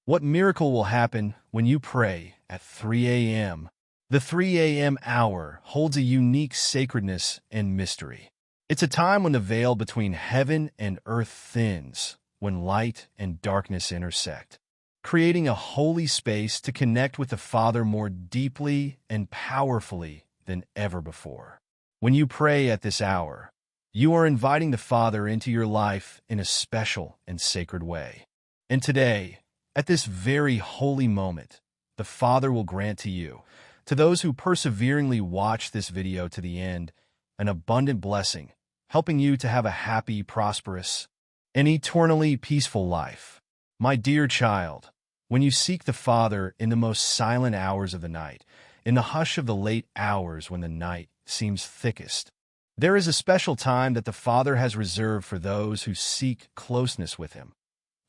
What miracle will happen when you pray at 3 a.m.? The 3 a.m. hour holds a unique sacredness and mystery. It's a time when the veil between heaven and earth thins, when light and darkness intersect, creating a holy space to connect with the Father more deeply and powerfully than ever before. When you pray at this hour, you are inviting the Father into your life in a special and sacred way. And today, at this very holy moment, the Father will grant to you, to those who perseveringly watch this video to the end, an abundant blessing, helping you to have a happy, prosperous, and eternally peaceful life. My dear child, when you seek the Father in the most silent hours of the night, in the hush of the late hours when the night seems thickest, there is a special time that the Father has reserved for those who seek closeness with Him.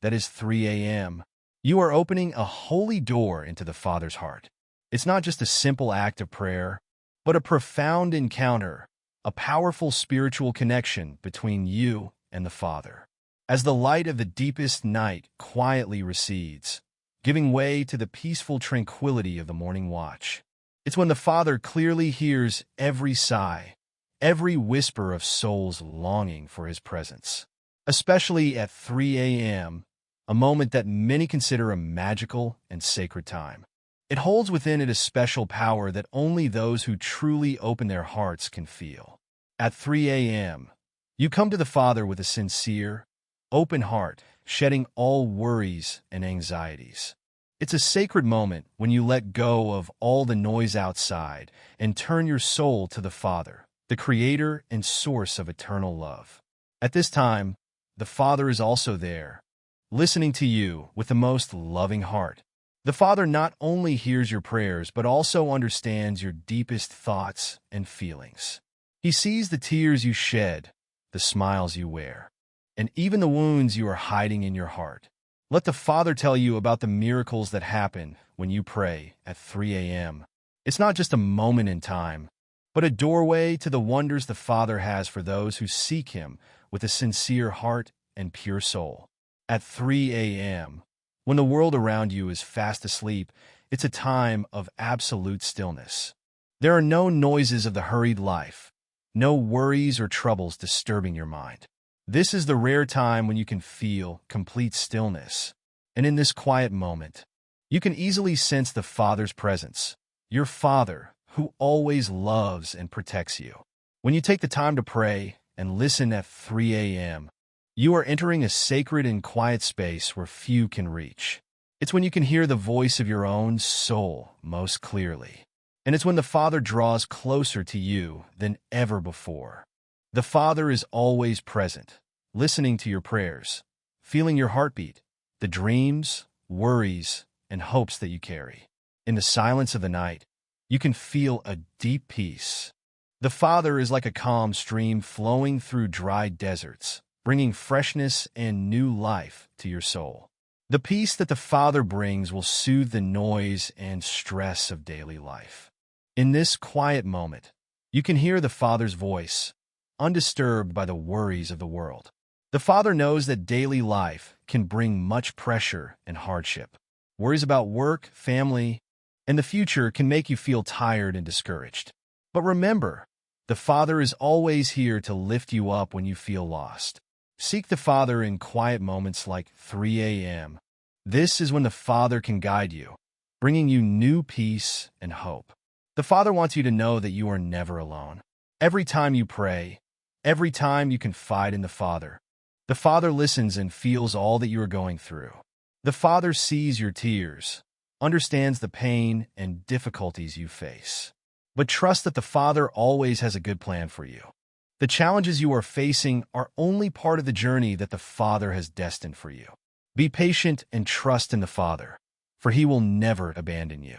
That is 3 a.m. You are opening a holy door into the Father's heart. It's not just a simple act of prayer, but a profound encounter, a powerful spiritual connection between you and the Father. As the light of the deepest night quietly recedes, giving way to the peaceful tranquility of the morning watch, it's when the Father clearly hears every sigh, every whisper of souls longing for His presence. Especially at 3 a.m., a moment that many consider a magical and sacred time. It holds within it a special power that only those who truly open their hearts can feel. At 3 a.m., you come to the Father with a sincere, open heart, shedding all worries and anxieties. It's a sacred moment when you let go of all the noise outside and turn your soul to the Father, the Creator and source of eternal love. At this time, the Father is also there, listening to you with the most loving heart. The Father not only hears your prayers, but also understands your deepest thoughts and feelings. He sees the tears you shed, the smiles you wear, and even the wounds you are hiding in your heart. Let the Father tell you about the miracles that happen when you pray at 3 a.m. It's not just a moment in time, but a doorway to the wonders the Father has for those who seek Him with a sincere heart and pure soul. At 3 a.m., when the world around you is fast asleep, it's a time of absolute stillness. There are no noises of the hurried life, no worries or troubles disturbing your mind. This is the rare time when you can feel complete stillness. And in this quiet moment, you can easily sense the Father's presence, your Father who always loves and protects you. When you take the time to pray and listen at 3 a.m., you are entering a sacred and quiet space where few can reach. It's when you can hear the voice of your own soul most clearly. And it's when the Father draws closer to you than ever before. The Father is always present, listening to your prayers, feeling your heartbeat, the dreams, worries, and hopes that you carry. In the silence of the night, you can feel a deep peace. The Father is like a calm stream flowing through dry deserts, bringing freshness and new life to your soul. The peace that the Father brings will soothe the noise and stress of daily life. In this quiet moment, you can hear the Father's voice, undisturbed by the worries of the world. The Father knows that daily life can bring much pressure and hardship. Worries about work, family, and the future can make you feel tired and discouraged. But remember, the Father is always here to lift you up when you feel lost. Seek the Father in quiet moments like 3 a.m. This is when the Father can guide you, bringing you new peace and hope. The Father wants you to know that you are never alone. Every time you pray, every time you confide in the Father listens and feels all that you are going through. The Father sees your tears, understands the pain and difficulties you face. But trust that the Father always has a good plan for you. The challenges you are facing are only part of the journey that the Father has destined for you. Be patient and trust in the Father, for He will never abandon you.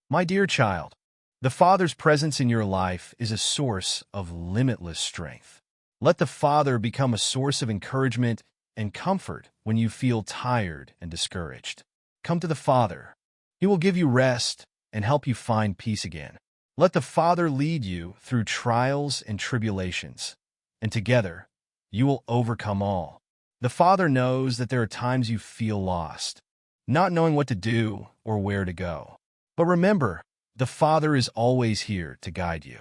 My dear child, the Father's presence in your life is a source of limitless strength. Let the Father become a source of encouragement and comfort when you feel tired and discouraged. Come to the Father. He will give you rest and help you find peace again. Let the Father lead you through trials and tribulations, and together you will overcome all. The Father knows that there are times you feel lost, not knowing what to do or where to go. But remember, the Father is always here to guide you.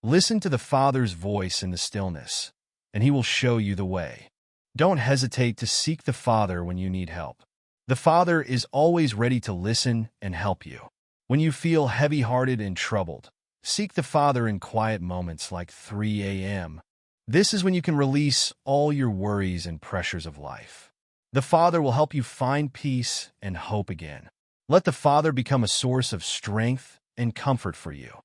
Listen to the Father's voice in the stillness, and He will show you the way. Don't hesitate to seek the Father when you need help. The Father is always ready to listen and help you. When you feel heavy-hearted and troubled, seek the Father in quiet moments like 3 a.m. This is when you can release all your worries and pressures of life. The Father will help you find peace and hope again. Let the Father become a source of strength and comfort for you.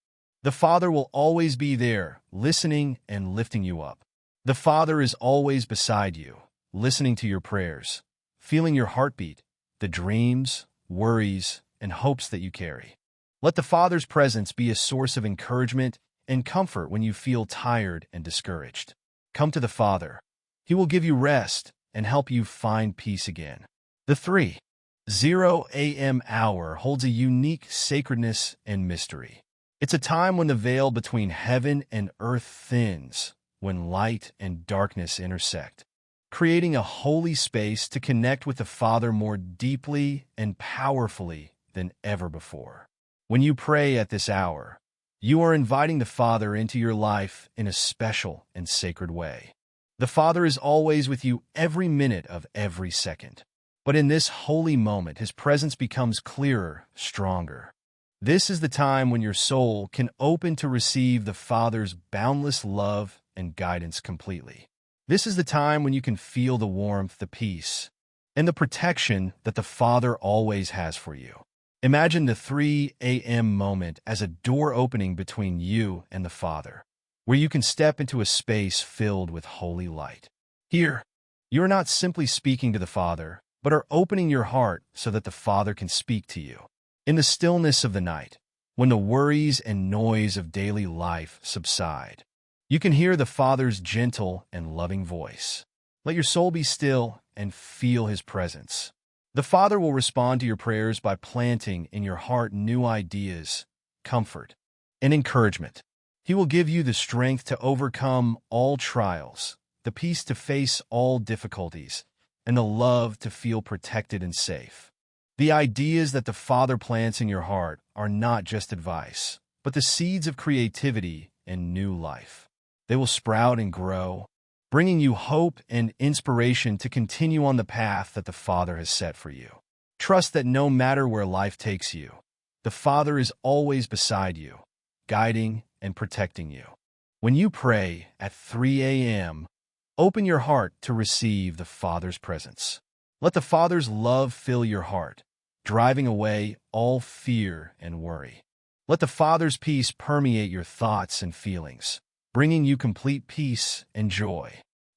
The Father will always be there, listening and lifting you up. The Father is always beside you, listening to your prayers, feeling your heartbeat, the dreams, worries, and hopes that you carry. Let the Father's presence be a source of encouragement and comfort when you feel tired and discouraged. Come to the Father. He will give you rest and help you find peace again. The 3:00 a.m. hour holds a unique sacredness and mystery. It's a time when the veil between heaven and earth thins, when light and darkness intersect, creating a holy space to connect with the Father more deeply and powerfully than ever before. When you pray at this hour, you are inviting the Father into your life in a special and sacred way. The Father is always with you every minute of every second. But in this holy moment, His presence becomes clearer, stronger. This is the time when your soul can open to receive the Father's boundless love and guidance completely. This is the time when you can feel the warmth, the peace, and the protection that the Father always has for you. Imagine the 3 a.m. moment as a door opening between you and the Father, where you can step into a space filled with holy light. Here, you are not simply speaking to the Father, but are opening your heart so that the Father can speak to you. In the stillness of the night, when the worries and noise of daily life subside, you can hear the Father's gentle and loving voice. Let your soul be still and feel His presence. The Father will respond to your prayers by planting in your heart new ideas, comfort, and encouragement. He will give you the strength to overcome all trials, the peace to face all difficulties, and the love to feel protected and safe. The ideas that the Father plants in your heart are not just advice, but the seeds of creativity and new life. They will sprout and grow, bringing you hope and inspiration to continue on the path that the Father has set for you. Trust that no matter where life takes you, the Father is always beside you, guiding and protecting you. When you pray at 3 a.m., open your heart to receive the Father's presence. Let the Father's love fill your heart, driving away all fear and worry. Let the Father's peace permeate your thoughts and feelings, bringing you complete peace and joy.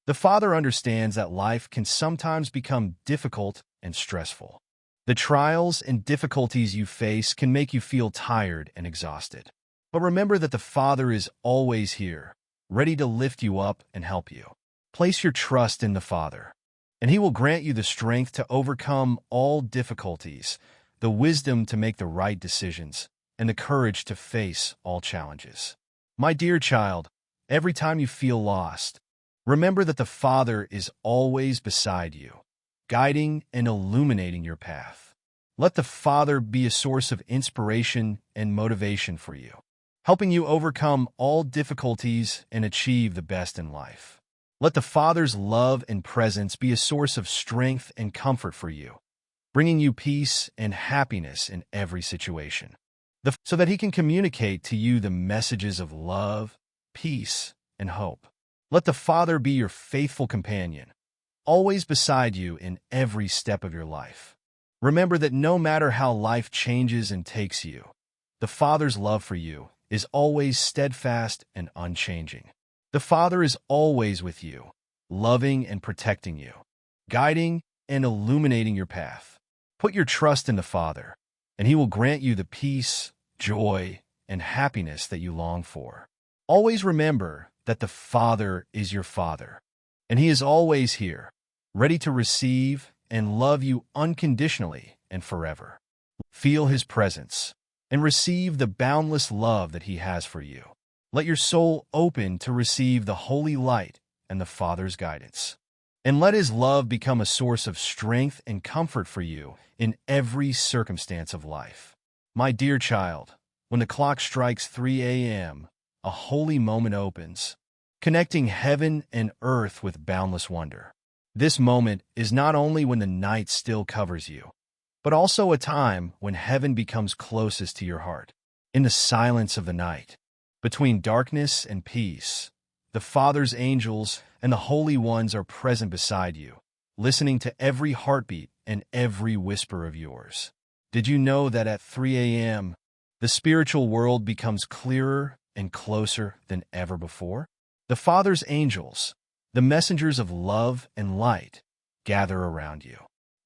The Father understands that life can sometimes become difficult and stressful. The trials and difficulties you face can make you feel tired and exhausted. But remember that the Father is always here, ready to lift you up and help you. Place your trust in the Father, and He will grant you the strength to overcome all difficulties, the wisdom to make the right decisions, and the courage to face all challenges. My dear child, every time you feel lost, remember that the Father is always beside you, guiding and illuminating your path. Let the Father be a source of inspiration and motivation for you, helping you overcome all difficulties and achieve the best in life. Let the Father's love and presence be a source of strength and comfort for you, bringing you peace and happiness in every situation, so that He can communicate to you the messages of love, peace, and hope. Let the Father be your faithful companion, always beside you in every step of your life. Remember that no matter how life changes and takes you, the Father's love for you is always steadfast and unchanging. The Father is always with you, loving and protecting you, guiding and illuminating your path. Put your trust in the Father, and He will grant you the peace, joy, and happiness that you long for. Always remember that the Father is your Father, and He is always here, ready to receive and love you unconditionally and forever. Feel His presence and receive the boundless love that He has for you. Let your soul open to receive the holy light and the Father's guidance. And let his love become a source of strength and comfort for you in every circumstance of life. My dear child, when the clock strikes 3 a.m., a holy moment opens, connecting heaven and earth with boundless wonder. This moment is not only when the night still covers you, but also a time when heaven becomes closest to your heart. In the silence of the night, between darkness and peace, the Father's angels and the holy ones are present beside you, listening to every heartbeat and every whisper of yours. Did you know that at 3 a.m., the spiritual world becomes clearer and closer than ever before? The Father's angels, the messengers of love and light, gather around you.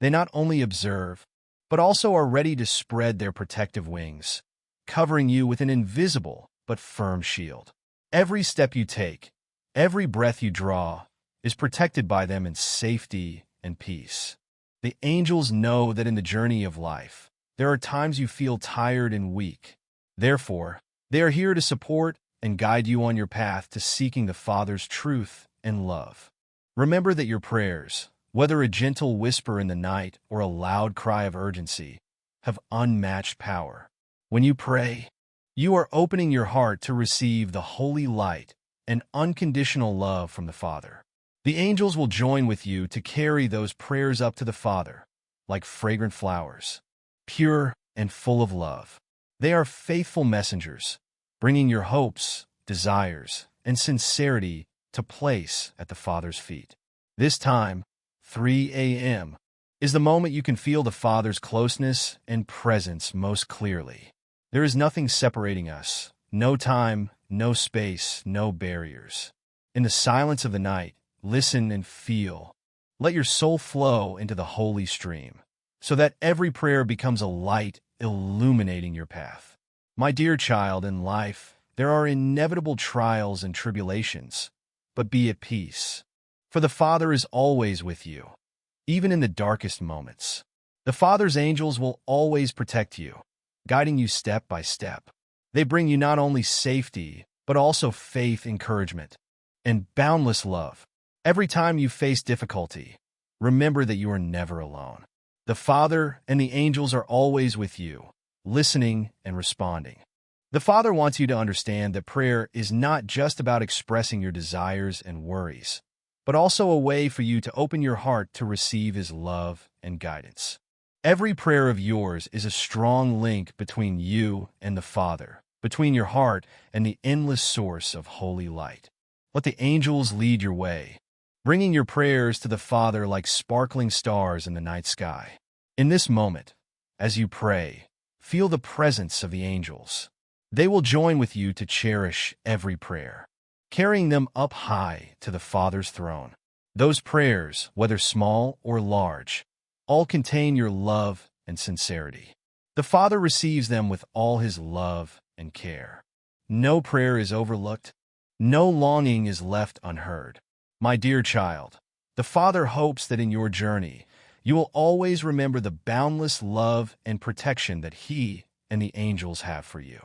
They not only observe, but also are ready to spread their protective wings, covering you with an invisible but firm shield. Every step you take, every breath you draw, is protected by them in safety and peace. The angels know that in the journey of life, there are times you feel tired and weak. Therefore, they are here to support and guide you on your path to seeking the Father's truth and love. Remember that your prayers, whether a gentle whisper in the night or a loud cry of urgency, have unmatched power. When you pray, you are opening your heart to receive the holy light and unconditional love from the Father. The angels will join with you to carry those prayers up to the Father, like fragrant flowers, pure and full of love. They are faithful messengers, bringing your hopes, desires, and sincerity to place at the Father's feet. This time, 3 a.m., is the moment you can feel the Father's closeness and presence most clearly. There is nothing separating us, no time, no space, no barriers. In the silence of the night, listen and feel. Let your soul flow into the holy stream, so that every prayer becomes a light illuminating your path. My dear child, in life, there are inevitable trials and tribulations, but be at peace, for the Father is always with you, even in the darkest moments. The Father's angels will always protect you, guiding you step by step. They bring you not only safety, but also faith, encouragement, and boundless love. Every time you face difficulty, remember that you are never alone. The Father and the angels are always with you, listening and responding. The Father wants you to understand that prayer is not just about expressing your desires and worries, but also a way for you to open your heart to receive His love and guidance. Every prayer of yours is a strong link between you and the Father, between your heart and the endless source of holy light. Let the angels lead your way, bringing your prayers to the Father like sparkling stars in the night sky. In this moment, as you pray, feel the presence of the angels. They will join with you to cherish every prayer, carrying them up high to the Father's throne. Those prayers, whether small or large, all contain your love and sincerity. The Father receives them with all His love and care. No prayer is overlooked. No longing is left unheard. My dear child, the Father hopes that in your journey, you will always remember the boundless love and protection that He and the angels have for you.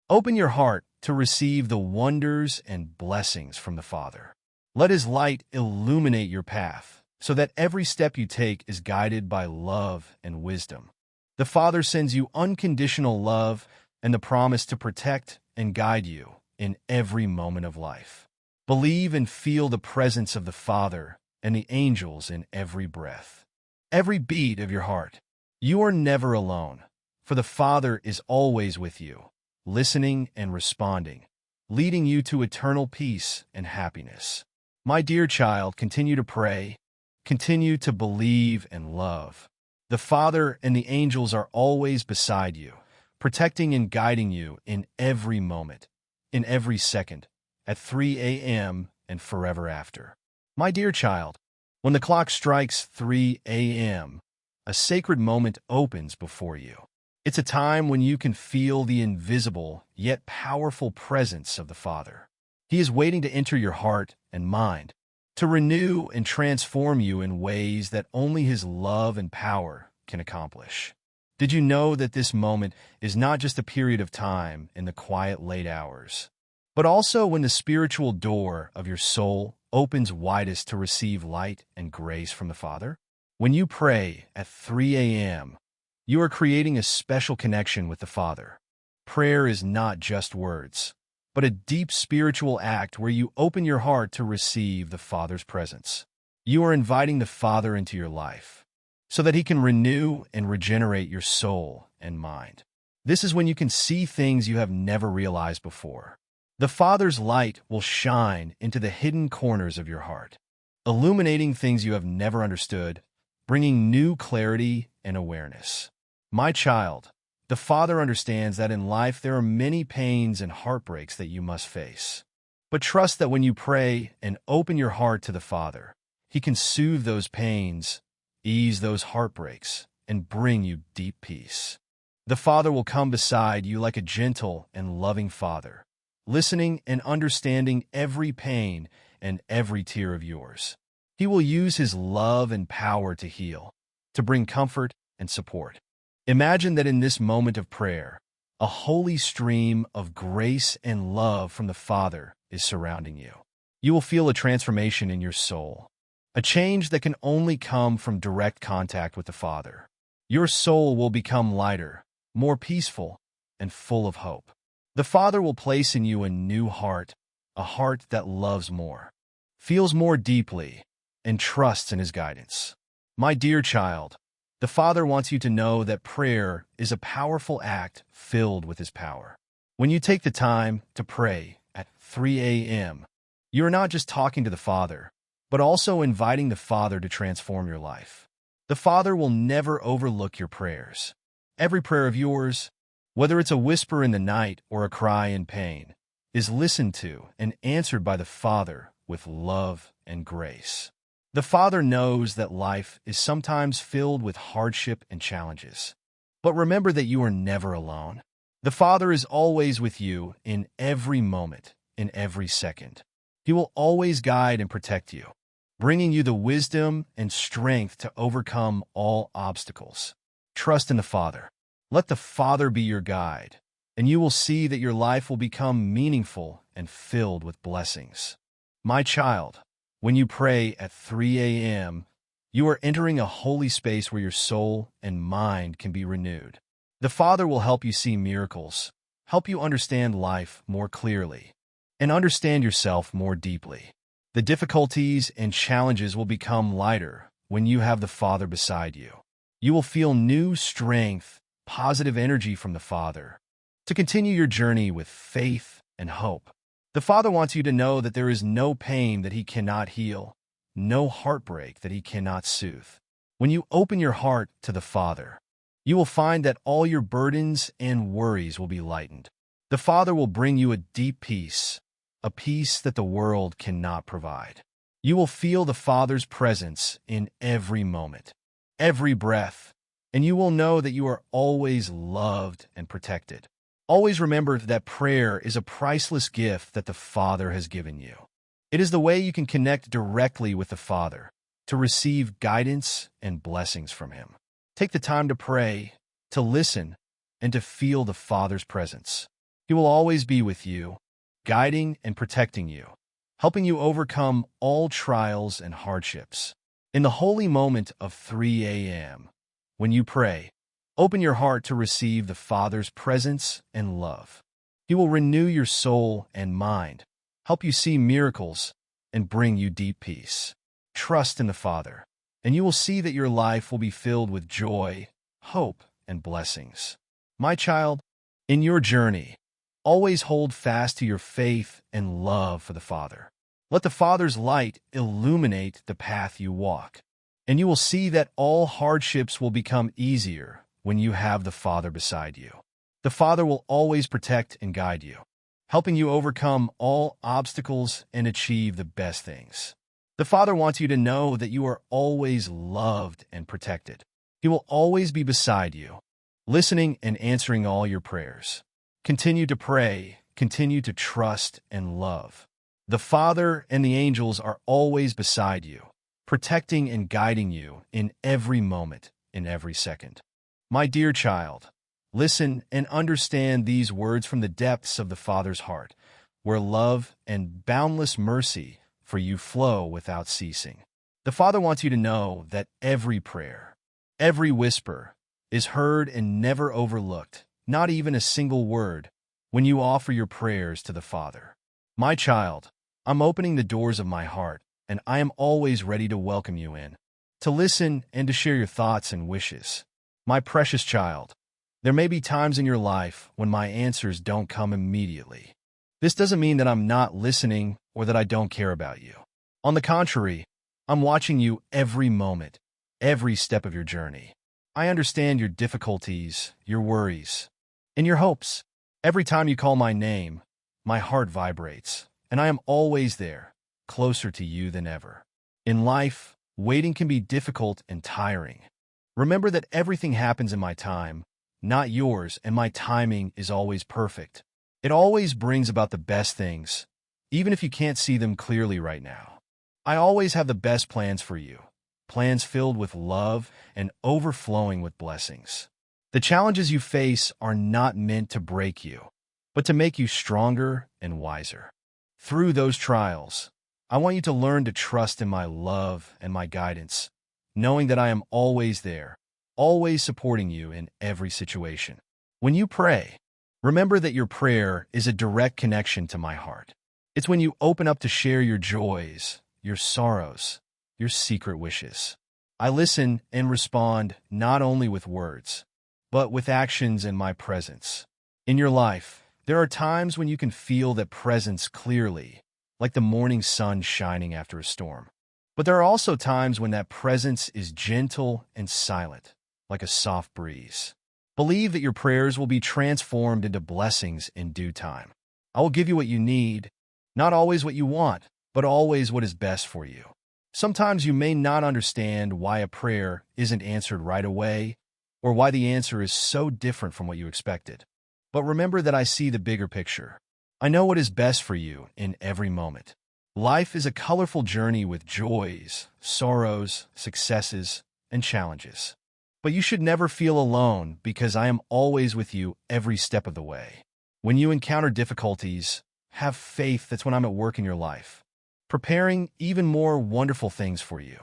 Open your heart to receive the wonders and blessings from the Father. Let His light illuminate your path, so that every step you take is guided by love and wisdom. The Father sends you unconditional love and the promise to protect and guide you in every moment of life. Believe and feel the presence of the Father and the angels in every breath, every beat of your heart. You are never alone, for the Father is always with you, listening and responding, leading you to eternal peace and happiness. My dear child, continue to pray, continue to believe and love. The Father and the angels are always beside you, protecting and guiding you in every moment, in every second, at 3 a.m. and forever after. My dear child, when the clock strikes 3 a.m., a sacred moment opens before you. It's a time when you can feel the invisible yet powerful presence of the Father. He is waiting to enter your heart and mind, to renew and transform you in ways that only His love and power can accomplish. Did you know that this moment is not just a period of time in the quiet late hours, but also when the spiritual door of your soul opens widest to receive light and grace from the Father? When you pray at 3 a.m., you are creating a special connection with the Father. Prayer is not just words, but a deep spiritual act where you open your heart to receive the Father's presence. You are inviting the Father into your life so that He can renew and regenerate your soul and mind. This is when you can see things you have never realized before. The Father's light will shine into the hidden corners of your heart, illuminating things you have never understood, bringing new clarity and awareness. My child, the Father understands that in life there are many pains and heartbreaks that you must face. But trust that when you pray and open your heart to the Father, He can soothe those pains, ease those heartbreaks, and bring you deep peace. The Father will come beside you like a gentle and loving Father, listening and understanding every pain and every tear of yours. He will use His love and power to heal, to bring comfort and support. Imagine that in this moment of prayer, a holy stream of grace and love from the Father is surrounding you. You will feel a transformation in your soul, a change that can only come from direct contact with the Father. Your soul will become lighter, more peaceful, and full of hope. The Father will place in you a new heart, a heart that loves more, feels more deeply, and trusts in His guidance. My dear child, the Father wants you to know that prayer is a powerful act filled with His power. When you take the time to pray at 3 a.m., you are not just talking to the Father, but also inviting the Father to transform your life. The Father will never overlook your prayers. Every prayer of yours, whether it's a whisper in the night or a cry in pain, is listened to and answered by the Father with love and grace. The Father knows that life is sometimes filled with hardship and challenges. But remember that you are never alone. The Father is always with you in every moment, in every second. He will always guide and protect you, bringing you the wisdom and strength to overcome all obstacles. Trust in the Father. Let the Father be your guide, and you will see that your life will become meaningful and filled with blessings. My child, when you pray at 3 a.m., you are entering a holy space where your soul and mind can be renewed. The Father will help you see miracles, help you understand life more clearly, and understand yourself more deeply. The difficulties and challenges will become lighter when you have the Father beside you. You will feel new strength, positive energy from the Father to continue your journey with faith and hope. The Father wants you to know that there is no pain that He cannot heal, no heartbreak that He cannot soothe. When you open your heart to the Father, you will find that all your burdens and worries will be lightened. The Father will bring you a deep peace, a peace that the world cannot provide. You will feel the Father's presence in every moment, every breath, and you will know that you are always loved and protected. Always remember that prayer is a priceless gift that the Father has given you. It is the way you can connect directly with the Father to receive guidance and blessings from Him. Take the time to pray, to listen, and to feel the Father's presence. He will always be with you, guiding and protecting you, helping you overcome all trials and hardships. In the holy moment of 3 a.m., when you pray, open your heart to receive the Father's presence and love. He will renew your soul and mind, help you see miracles, and bring you deep peace. Trust in the Father, and you will see that your life will be filled with joy, hope, and blessings. My child, in your journey, always hold fast to your faith and love for the Father. Let the Father's light illuminate the path you walk, and you will see that all hardships will become easier when you have the Father beside you. The Father will always protect and guide you, helping you overcome all obstacles and achieve the best things. The Father wants you to know that you are always loved and protected. He will always be beside you, listening and answering all your prayers. Continue to pray, continue to trust and love. The Father and the angels are always beside you, protecting and guiding you in every moment, in every second. My dear child, listen and understand these words from the depths of the Father's heart, where love and boundless mercy for you flow without ceasing. The Father wants you to know that every prayer, every whisper, is heard and never overlooked, not even a single word, when you offer your prayers to the Father. My child, I'm opening the doors of my heart, and I am always ready to welcome you in, to listen and to share your thoughts and wishes. My precious child, there may be times in your life when my answers don't come immediately. This doesn't mean that I'm not listening or that I don't care about you. On the contrary, I'm watching you every moment, every step of your journey. I understand your difficulties, your worries, and your hopes. Every time you call my name, my heart vibrates, and I am always there, closer to you than ever. In life, waiting can be difficult and tiring. Remember that everything happens in my time, not yours, and my timing is always perfect. It always brings about the best things, even if you can't see them clearly right now. I always have the best plans for you, plans filled with love and overflowing with blessings. The challenges you face are not meant to break you, but to make you stronger and wiser. Through those trials, I want you to learn to trust in my love and my guidance, knowing that I am always there, always supporting you in every situation. When you pray, remember that your prayer is a direct connection to my heart. It's when you open up to share your joys, your sorrows, your secret wishes. I listen and respond not only with words, but with actions in my presence. In your life, there are times when you can feel that presence clearly, like the morning sun shining after a storm. But there are also times when that presence is gentle and silent, like a soft breeze. Believe that your prayers will be transformed into blessings in due time. I will give you what you need, not always what you want, but always what is best for you. Sometimes you may not understand why a prayer isn't answered right away, or why the answer is so different from what you expected. But remember that I see the bigger picture. I know what is best for you in every moment. Life is a colorful journey with joys, sorrows, successes, and challenges. But you should never feel alone because I am always with you every step of the way. When you encounter difficulties, have faith that's when I'm at work in your life, preparing even more wonderful things for you.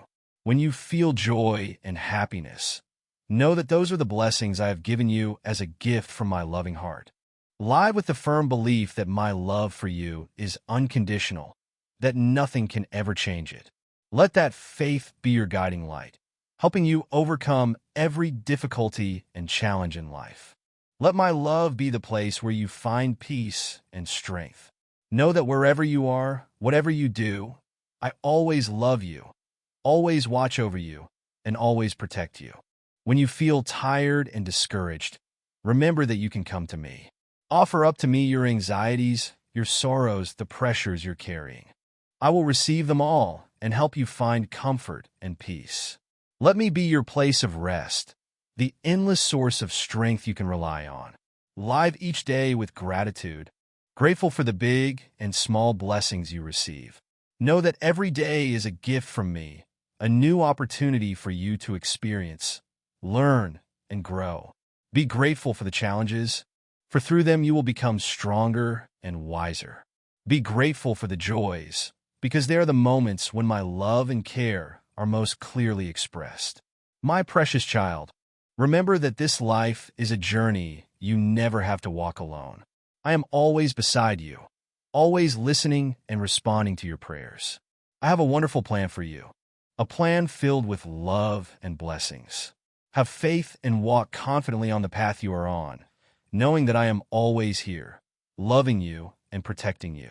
When you feel joy and happiness, know that those are the blessings I have given you as a gift from my loving heart. Live with the firm belief that my love for you is unconditional, that nothing can ever change it. Let that faith be your guiding light, helping you overcome every difficulty and challenge in life. Let my love be the place where you find peace and strength. Know that wherever you are, whatever you do, I always love you, always watch over you, and always protect you. When you feel tired and discouraged, remember that you can come to me. Offer up to me your anxieties, your sorrows, the pressures you're carrying. I will receive them all and help you find comfort and peace. Let me be your place of rest, the endless source of strength you can rely on. Live each day with gratitude, grateful for the big and small blessings you receive. Know that every day is a gift from me, a new opportunity for you to experience, learn, and grow. Be grateful for the challenges, for through them you will become stronger and wiser. Be grateful for the joys, because they are the moments when my love and care are most clearly expressed. My precious child, remember that this life is a journey you never have to walk alone. I am always beside you, always listening and responding to your prayers. I have a wonderful plan for you, a plan filled with love and blessings. Have faith and walk confidently on the path you are on, knowing that I am always here, loving you and protecting you.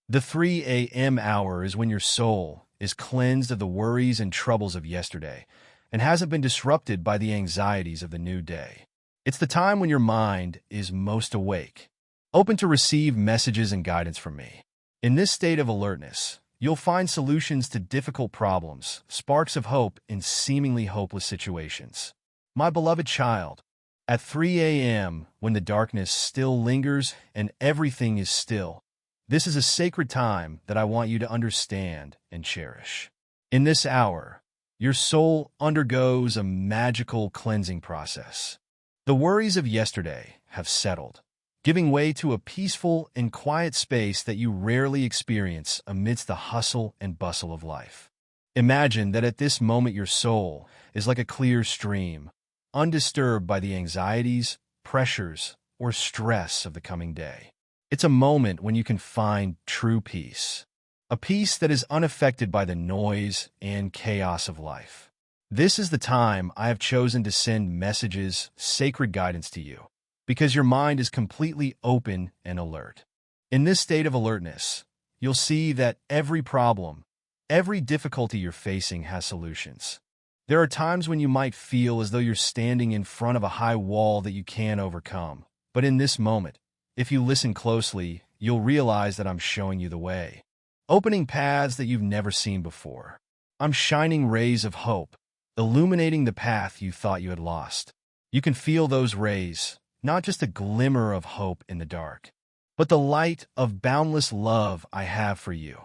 The 3 a.m. hour is when your soul is cleansed of the worries and troubles of yesterday and hasn't been disrupted by the anxieties of the new day. It's the time when your mind is most awake, open to receive messages and guidance from me. In this state of alertness, you'll find solutions to difficult problems, sparks of hope in seemingly hopeless situations. My beloved child, at 3 a.m., when the darkness still lingers and everything is still, this is a sacred time that I want you to understand and cherish. In this hour, your soul undergoes a magical cleansing process. The worries of yesterday have settled, giving way to a peaceful and quiet space that you rarely experience amidst the hustle and bustle of life. Imagine that at this moment your soul is like a clear stream, undisturbed by the anxieties, pressures, or stress of the coming day. It's a moment when you can find true peace, a peace that is unaffected by the noise and chaos of life. This is the time I have chosen to send messages, sacred guidance to you, because your mind is completely open and alert. In this state of alertness, you'll see that every problem, every difficulty you're facing has solutions. There are times when you might feel as though you're standing in front of a high wall that you can't overcome. But in this moment, if you listen closely, you'll realize that I'm showing you the way, opening paths that you've never seen before. I'm shining rays of hope, illuminating the path you thought you had lost. You can feel those rays, not just a glimmer of hope in the dark, but the light of boundless love I have for you,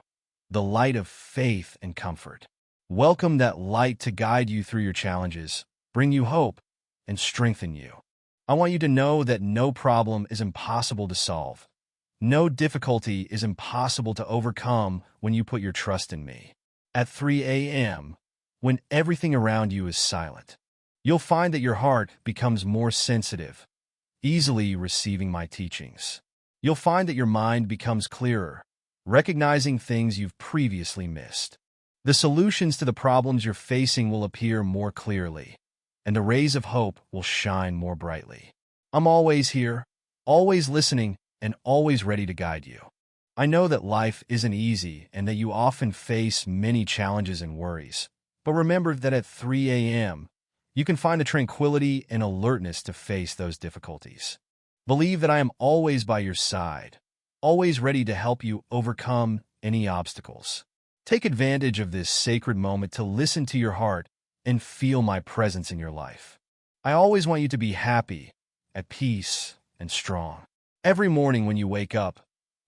the light of faith and comfort. Welcome that light to guide you through your challenges, bring you hope, and strengthen you. I want you to know that no problem is impossible to solve. No difficulty is impossible to overcome when you put your trust in me. At 3 a.m., when everything around you is silent, you'll find that your heart becomes more sensitive, easily receiving my teachings. You'll find that your mind becomes clearer, recognizing things you've previously missed. The solutions to the problems you're facing will appear more clearly, and the rays of hope will shine more brightly. I'm always here, always listening, and always ready to guide you. I know that life isn't easy and that you often face many challenges and worries. But remember that at 3 a.m., you can find the tranquility and alertness to face those difficulties. Believe that I am always by your side, always ready to help you overcome any obstacles. Take advantage of this sacred moment to listen to your heart and feel my presence in your life. I always want you to be happy, at peace, and strong. Every morning when you wake up,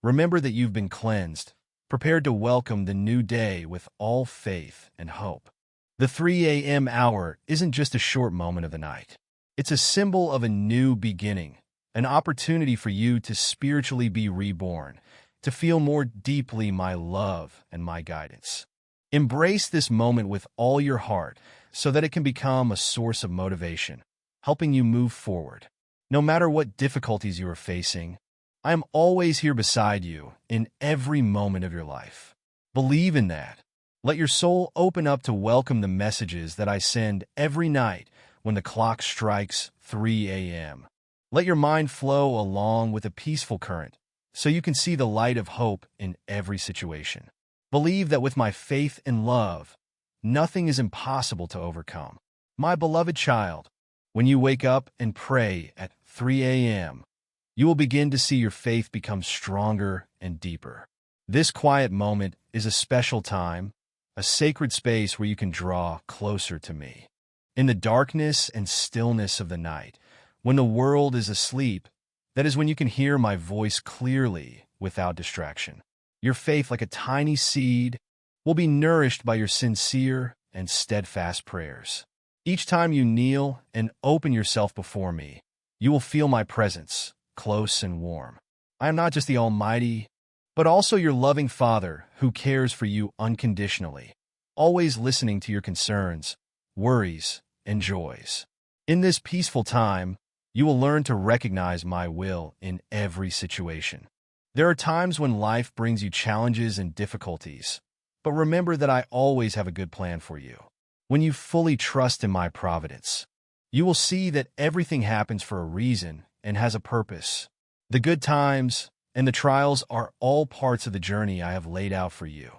remember that you've been cleansed, prepared to welcome the new day with all faith and hope. The 3 a.m. hour isn't just a short moment of the night. It's a symbol of a new beginning, an opportunity for you to spiritually be reborn, to feel more deeply my love and my guidance. Embrace this moment with all your heart so that it can become a source of motivation, helping you move forward. No matter what difficulties you are facing, I am always here beside you in every moment of your life. Believe in that. Let your soul open up to welcome the messages that I send every night when the clock strikes 3 a.m. Let your mind flow along with a peaceful current so you can see the light of hope in every situation. Believe that with my faith and love, nothing is impossible to overcome. My beloved child, when you wake up and pray at 3 a.m., you will begin to see your faith become stronger and deeper. This quiet moment is a special time, a sacred space where you can draw closer to me. In the darkness and stillness of the night, when the world is asleep, that is when you can hear my voice clearly without distraction. Your faith, like a tiny seed, will be nourished by your sincere and steadfast prayers. Each time you kneel and open yourself before me, you will feel my presence, close and warm. I am not just the Almighty, but also your loving Father who cares for you unconditionally, always listening to your concerns, worries, and joys. In this peaceful time, you will learn to recognize my will in every situation. There are times when life brings you challenges and difficulties, but remember that I always have a good plan for you. When you fully trust in my providence, you will see that everything happens for a reason and has a purpose. The good times and the trials are all parts of the journey I have laid out for you,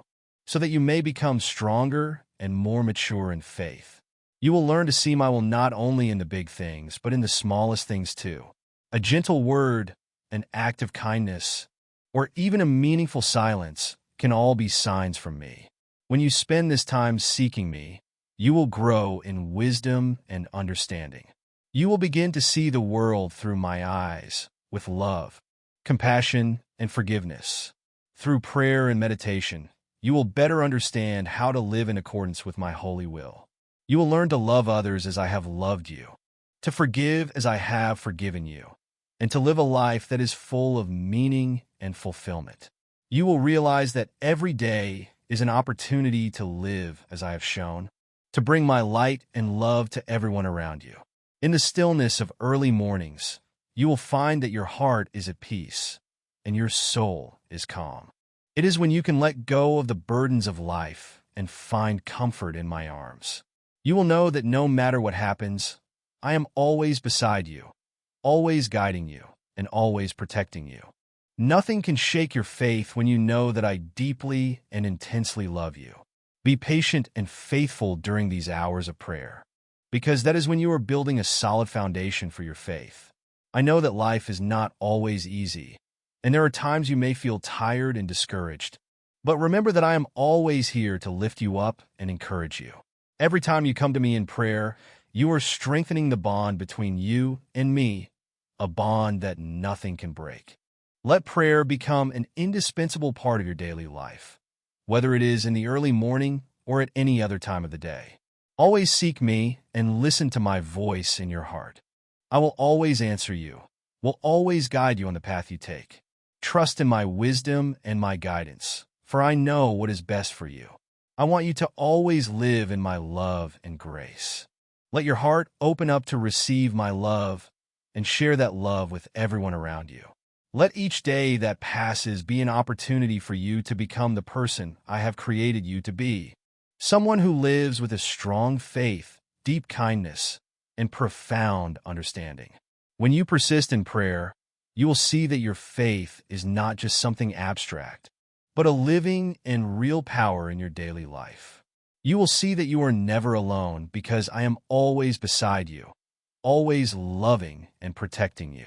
so that you may become stronger and more mature in faith. You will learn to see my will not only in the big things, but in the smallest things too. A gentle word, an act of kindness, or even a meaningful silence can all be signs from me. When you spend this time seeking me, you will grow in wisdom and understanding. You will begin to see the world through my eyes, with love, compassion, and forgiveness. Through prayer and meditation, you will better understand how to live in accordance with my holy will. You will learn to love others as I have loved you, to forgive as I have forgiven you, and to live a life that is full of meaning and fulfillment. You will realize that every day is an opportunity to live as I have shown, to bring my light and love to everyone around you. In the stillness of early mornings, you will find that your heart is at peace and your soul is calm. It is when you can let go of the burdens of life and find comfort in my arms. You will know that no matter what happens, I am always beside you, always guiding you, and always protecting you. Nothing can shake your faith when you know that I deeply and intensely love you. Be patient and faithful during these hours of prayer, because that is when you are building a solid foundation for your faith. I know that life is not always easy, and there are times you may feel tired and discouraged. But remember that I am always here to lift you up and encourage you. Every time you come to me in prayer, you are strengthening the bond between you and me, a bond that nothing can break. Let prayer become an indispensable part of your daily life, whether it is in the early morning or at any other time of the day. Always seek me and listen to my voice in your heart. I will always answer you, will always guide you on the path you take. Trust in my wisdom and my guidance, for I know what is best for you. I want you to always live in my love and grace. Let your heart open up to receive my love and share that love with everyone around you. Let each day that passes be an opportunity for you to become the person I have created you to be. Someone who lives with a strong faith, deep kindness, and profound understanding. When you persist in prayer, you will see that your faith is not just something abstract, but a living and real power in your daily life. You will see that you are never alone because I am always beside you, always loving and protecting you.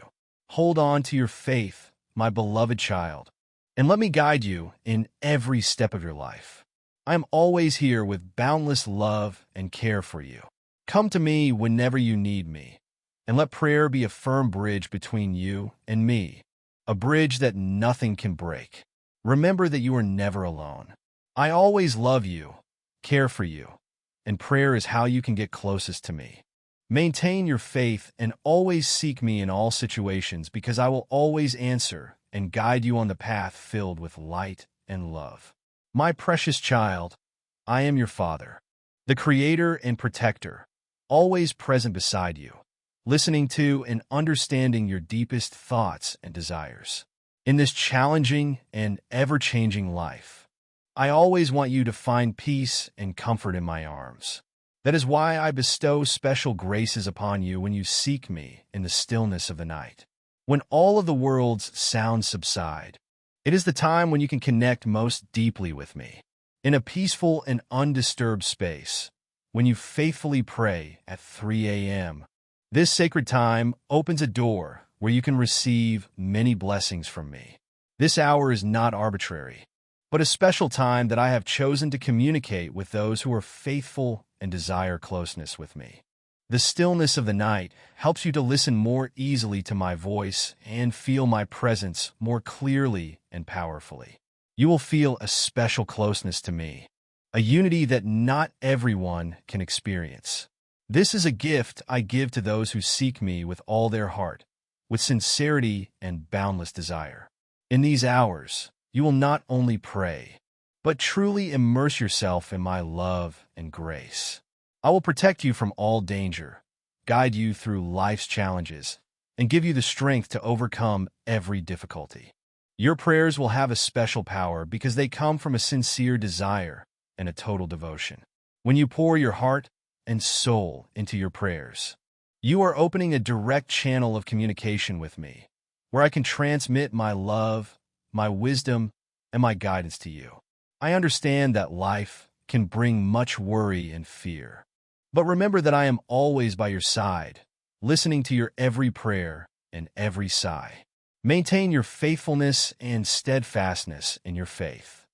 Hold on to your faith, my beloved child, and let me guide you in every step of your life. I am always here with boundless love and care for you. Come to me whenever you need me, and let prayer be a firm bridge between you and me, a bridge that nothing can break. Remember that you are never alone. I always love you, care for you, and prayer is how you can get closest to me. Maintain your faith and always seek me in all situations because I will always answer and guide you on the path filled with light and love. My precious child, I am your Father, the Creator and Protector, always present beside you, listening to and understanding your deepest thoughts and desires. In this challenging and ever-changing life, I always want you to find peace and comfort in my arms. That is why I bestow special graces upon you when you seek me in the stillness of the night. When all of the world's sounds subside, it is the time when you can connect most deeply with me. In a peaceful and undisturbed space, when you faithfully pray at 3 a.m., this sacred time opens a door where you can receive many blessings from me. This hour is not arbitrary, but a special time that I have chosen to communicate with those who are faithful and desire closeness with me. The stillness of the night helps you to listen more easily to my voice and feel my presence more clearly and powerfully. You will feel a special closeness to me, a unity that not everyone can experience. This is a gift I give to those who seek me with all their heart, with sincerity and boundless desire. In these hours, you will not only pray, but truly immerse yourself in my love and grace. I will protect you from all danger, guide you through life's challenges, and give you the strength to overcome every difficulty. Your prayers will have a special power because they come from a sincere desire and a total devotion. When you pour your heart and soul into your prayers, you are opening a direct channel of communication with me, where I can transmit my love, my wisdom, and my guidance to you. I understand that life can bring much worry and fear. But remember that I am always by your side, listening to your every prayer and every sigh. Maintain your faithfulness and steadfastness in your faith.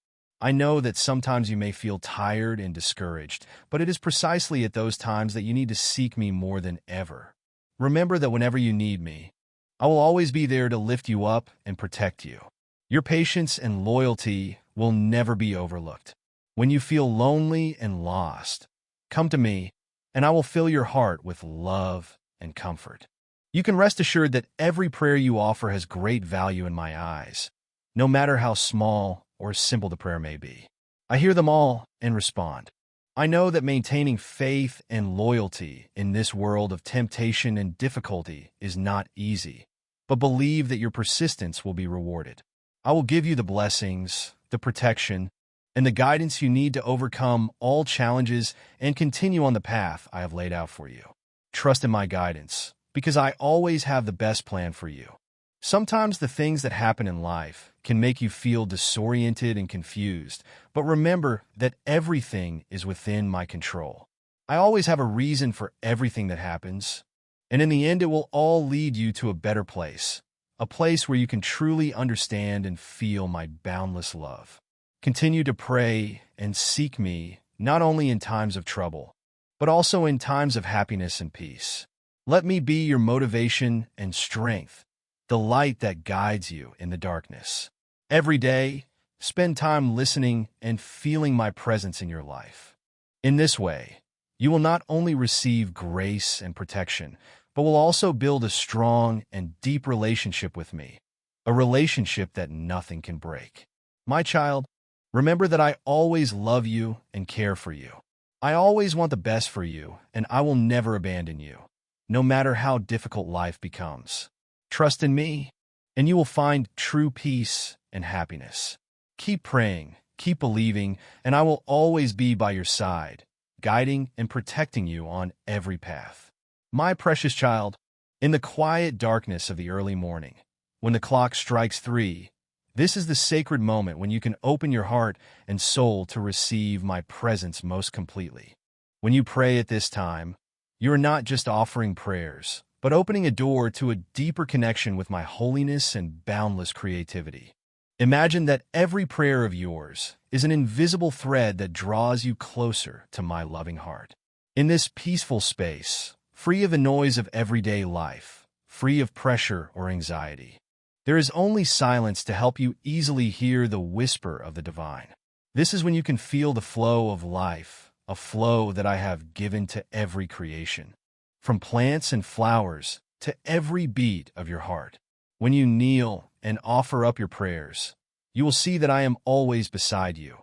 I know that sometimes you may feel tired and discouraged, but it is precisely at those times that you need to seek me more than ever. Remember that whenever you need me, I will always be there to lift you up and protect you. Your patience and loyalty will never be overlooked. When you feel lonely and lost, come to me, and I will fill your heart with love and comfort. You can rest assured that every prayer you offer has great value in my eyes, no matter how small or simple the prayer may be. I hear them all and respond. I know that maintaining faith and loyalty in this world of temptation and difficulty is not easy, but believe that your persistence will be rewarded. I will give you the blessings, the protection, and the guidance you need to overcome all challenges and continue on the path I have laid out for you. Trust in my guidance, because I always have the best plan for you. Sometimes the things that happen in life can make you feel disoriented and confused, but remember that everything is within my control. I always have a reason for everything that happens, and in the end it will all lead you to a better place, a place where you can truly understand and feel my boundless love. Continue to pray and seek me, not only in times of trouble, but also in times of happiness and peace. Let me be your motivation and strength, the light that guides you in the darkness. Every day, spend time listening and feeling my presence in your life. In this way, you will not only receive grace and protection, but will also build a strong and deep relationship with me, a relationship that nothing can break. My child, remember that I always love you and care for you. I always want the best for you, and I will never abandon you, no matter how difficult life becomes. Trust in me, and you will find true peace and happiness. Keep praying, keep believing, and I will always be by your side, guiding and protecting you on every path. My precious child, in the quiet darkness of the early morning, when the clock strikes 3, this is the sacred moment when you can open your heart and soul to receive my presence most completely. When you pray at this time, you are not just offering prayers, but opening a door to a deeper connection with my holiness and boundless creativity. Imagine that every prayer of yours is an invisible thread that draws you closer to my loving heart. In this peaceful space, free of the noise of everyday life, free of pressure or anxiety, there is only silence to help you easily hear the whisper of the divine. This is when you can feel the flow of life, a flow that I have given to every creation, from plants and flowers to every beat of your heart. When you kneel and offer up your prayers, you will see that I am always beside you,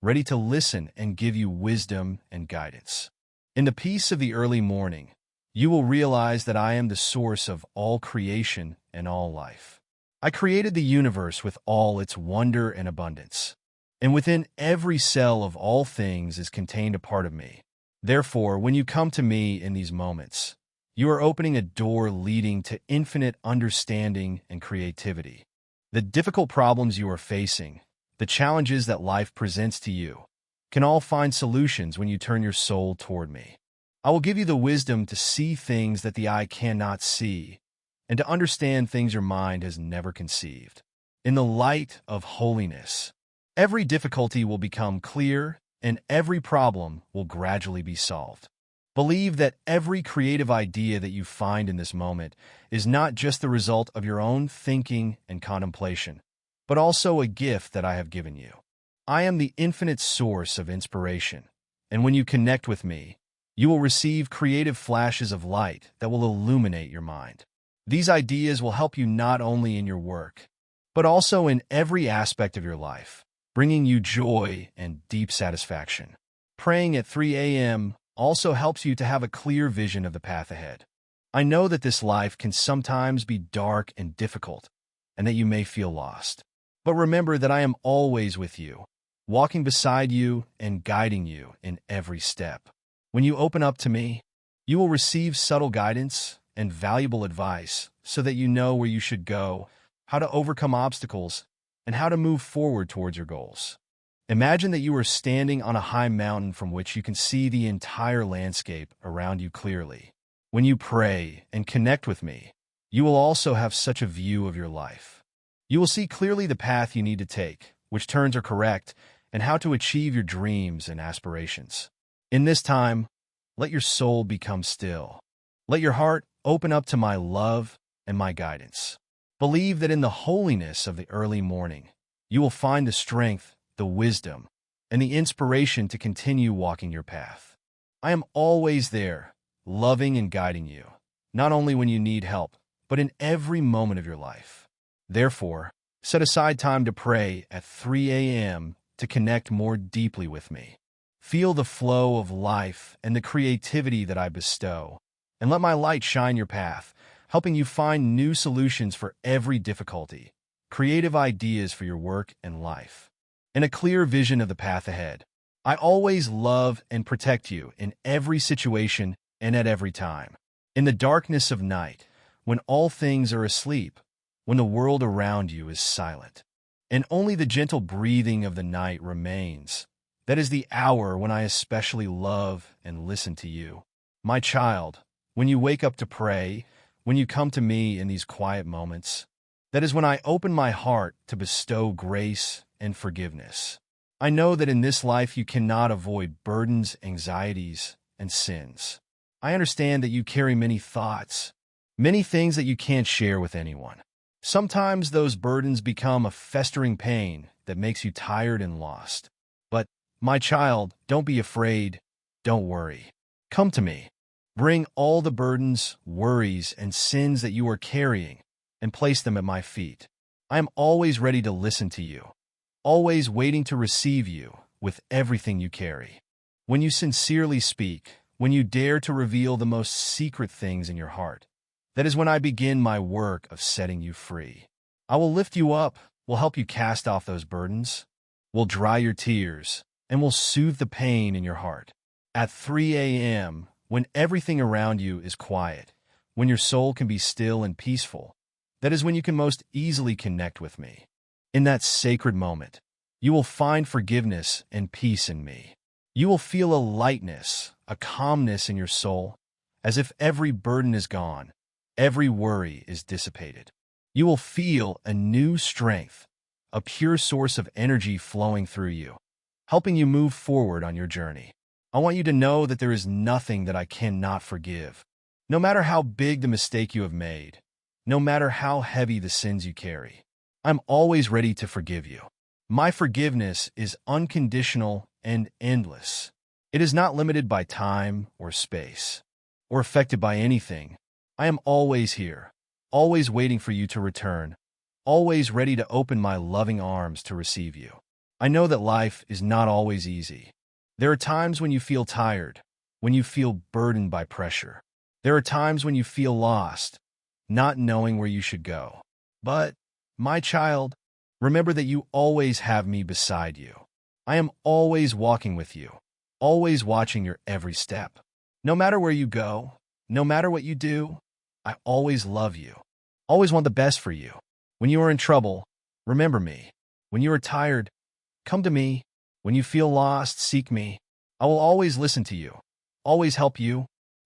ready to listen and give you wisdom and guidance. In the peace of the early morning, you will realize that I am the source of all creation and all life. I created the universe with all its wonder and abundance, and within every cell of all things is contained a part of me. Therefore, when you come to me in these moments, you are opening a door leading to infinite understanding and creativity. The difficult problems you are facing, the challenges that life presents to you, can all find solutions when you turn your soul toward me. I will give you the wisdom to see things that the eye cannot see, and to understand things your mind has never conceived. In the light of holiness, every difficulty will become clear, and every problem will gradually be solved. Believe that every creative idea that you find in this moment is not just the result of your own thinking and contemplation, but also a gift that I have given you. I am the infinite source of inspiration, and when you connect with me, you will receive creative flashes of light that will illuminate your mind. These ideas will help you not only in your work, but also in every aspect of your life, bringing you joy and deep satisfaction. Praying at 3 a.m. also helps you to have a clear vision of the path ahead. I know that this life can sometimes be dark and difficult, and that you may feel lost. But remember that I am always with you, walking beside you and guiding you in every step. When you open up to me, you will receive subtle guidance and valuable advice so that you know where you should go, how to overcome obstacles, and how to move forward towards your goals. Imagine that you are standing on a high mountain from which you can see the entire landscape around you clearly. When you pray and connect with me, you will also have such a view of your life. You will see clearly the path you need to take, which turns are correct, and how to achieve your dreams and aspirations. In this time, let your soul become still. Let your heart open up to my love and my guidance. Believe that in the holiness of the early morning, you will find the strength, the wisdom, and the inspiration to continue walking your path. I am always there, loving and guiding you, not only when you need help, but in every moment of your life. Therefore, set aside time to pray at 3 a.m. to connect more deeply with me. Feel the flow of life and the creativity that I bestow, and let my light shine your path, helping you find new solutions for every difficulty, creative ideas for your work and life, and a clear vision of the path ahead. I always love and protect you in every situation and at every time. In the darkness of night, when all things are asleep, when the world around you is silent, and only the gentle breathing of the night remains, that is the hour when I especially love and listen to you. My child, when you wake up to pray, when you come to me in these quiet moments, that is when I open my heart to bestow grace and forgiveness. I know that in this life you cannot avoid burdens, anxieties, and sins. I understand that you carry many thoughts, many things that you can't share with anyone. Sometimes those burdens become a festering pain that makes you tired and lost. But, my child, don't be afraid. Don't worry. Come to me. Bring all the burdens, worries, and sins that you are carrying and place them at my feet. I am always ready to listen to you, always waiting to receive you with everything you carry. When you sincerely speak, when you dare to reveal the most secret things in your heart, that is when I begin my work of setting you free. I will lift you up, will help you cast off those burdens, will dry your tears, and will soothe the pain in your heart. At 3 a.m., when everything around you is quiet, when your soul can be still and peaceful, that is when you can most easily connect with me. In that sacred moment, you will find forgiveness and peace in me. You will feel a lightness, a calmness in your soul, as if every burden is gone, every worry is dissipated. You will feel a new strength, a pure source of energy flowing through you, helping you move forward on your journey. I want you to know that there is nothing that I cannot forgive. No matter how big the mistake you have made, no matter how heavy the sins you carry, I'm always ready to forgive you. My forgiveness is unconditional and endless. It is not limited by time or space, or affected by anything. I am always here, always waiting for you to return, always ready to open my loving arms to receive you. I know that life is not always easy. There are times when you feel tired, when you feel burdened by pressure. There are times when you feel lost, not knowing where you should go. But, my child, remember that you always have me beside you. I am always walking with you, always watching your every step. No matter where you go, no matter what you do, I always love you, always want the best for you. When you are in trouble, remember me. When you are tired, come to me. When you feel lost, seek me. I will always listen to you, always help you,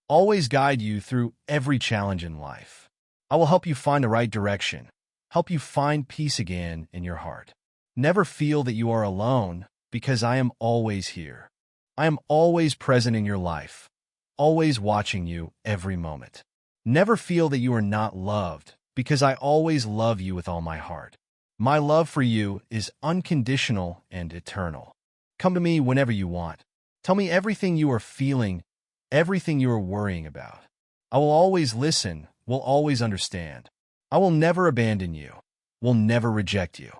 always guide you through every challenge in life. I will help you find the right direction, help you find peace again in your heart. Never feel that you are alone, because I am always here. I am always present in your life, always watching you every moment. Never feel that you are not loved, because I always love you with all my heart. My love for you is unconditional and eternal. Come to me whenever you want. Tell me everything you are feeling, everything you are worrying about. I will always listen, will always understand. I will never abandon you, will never reject you.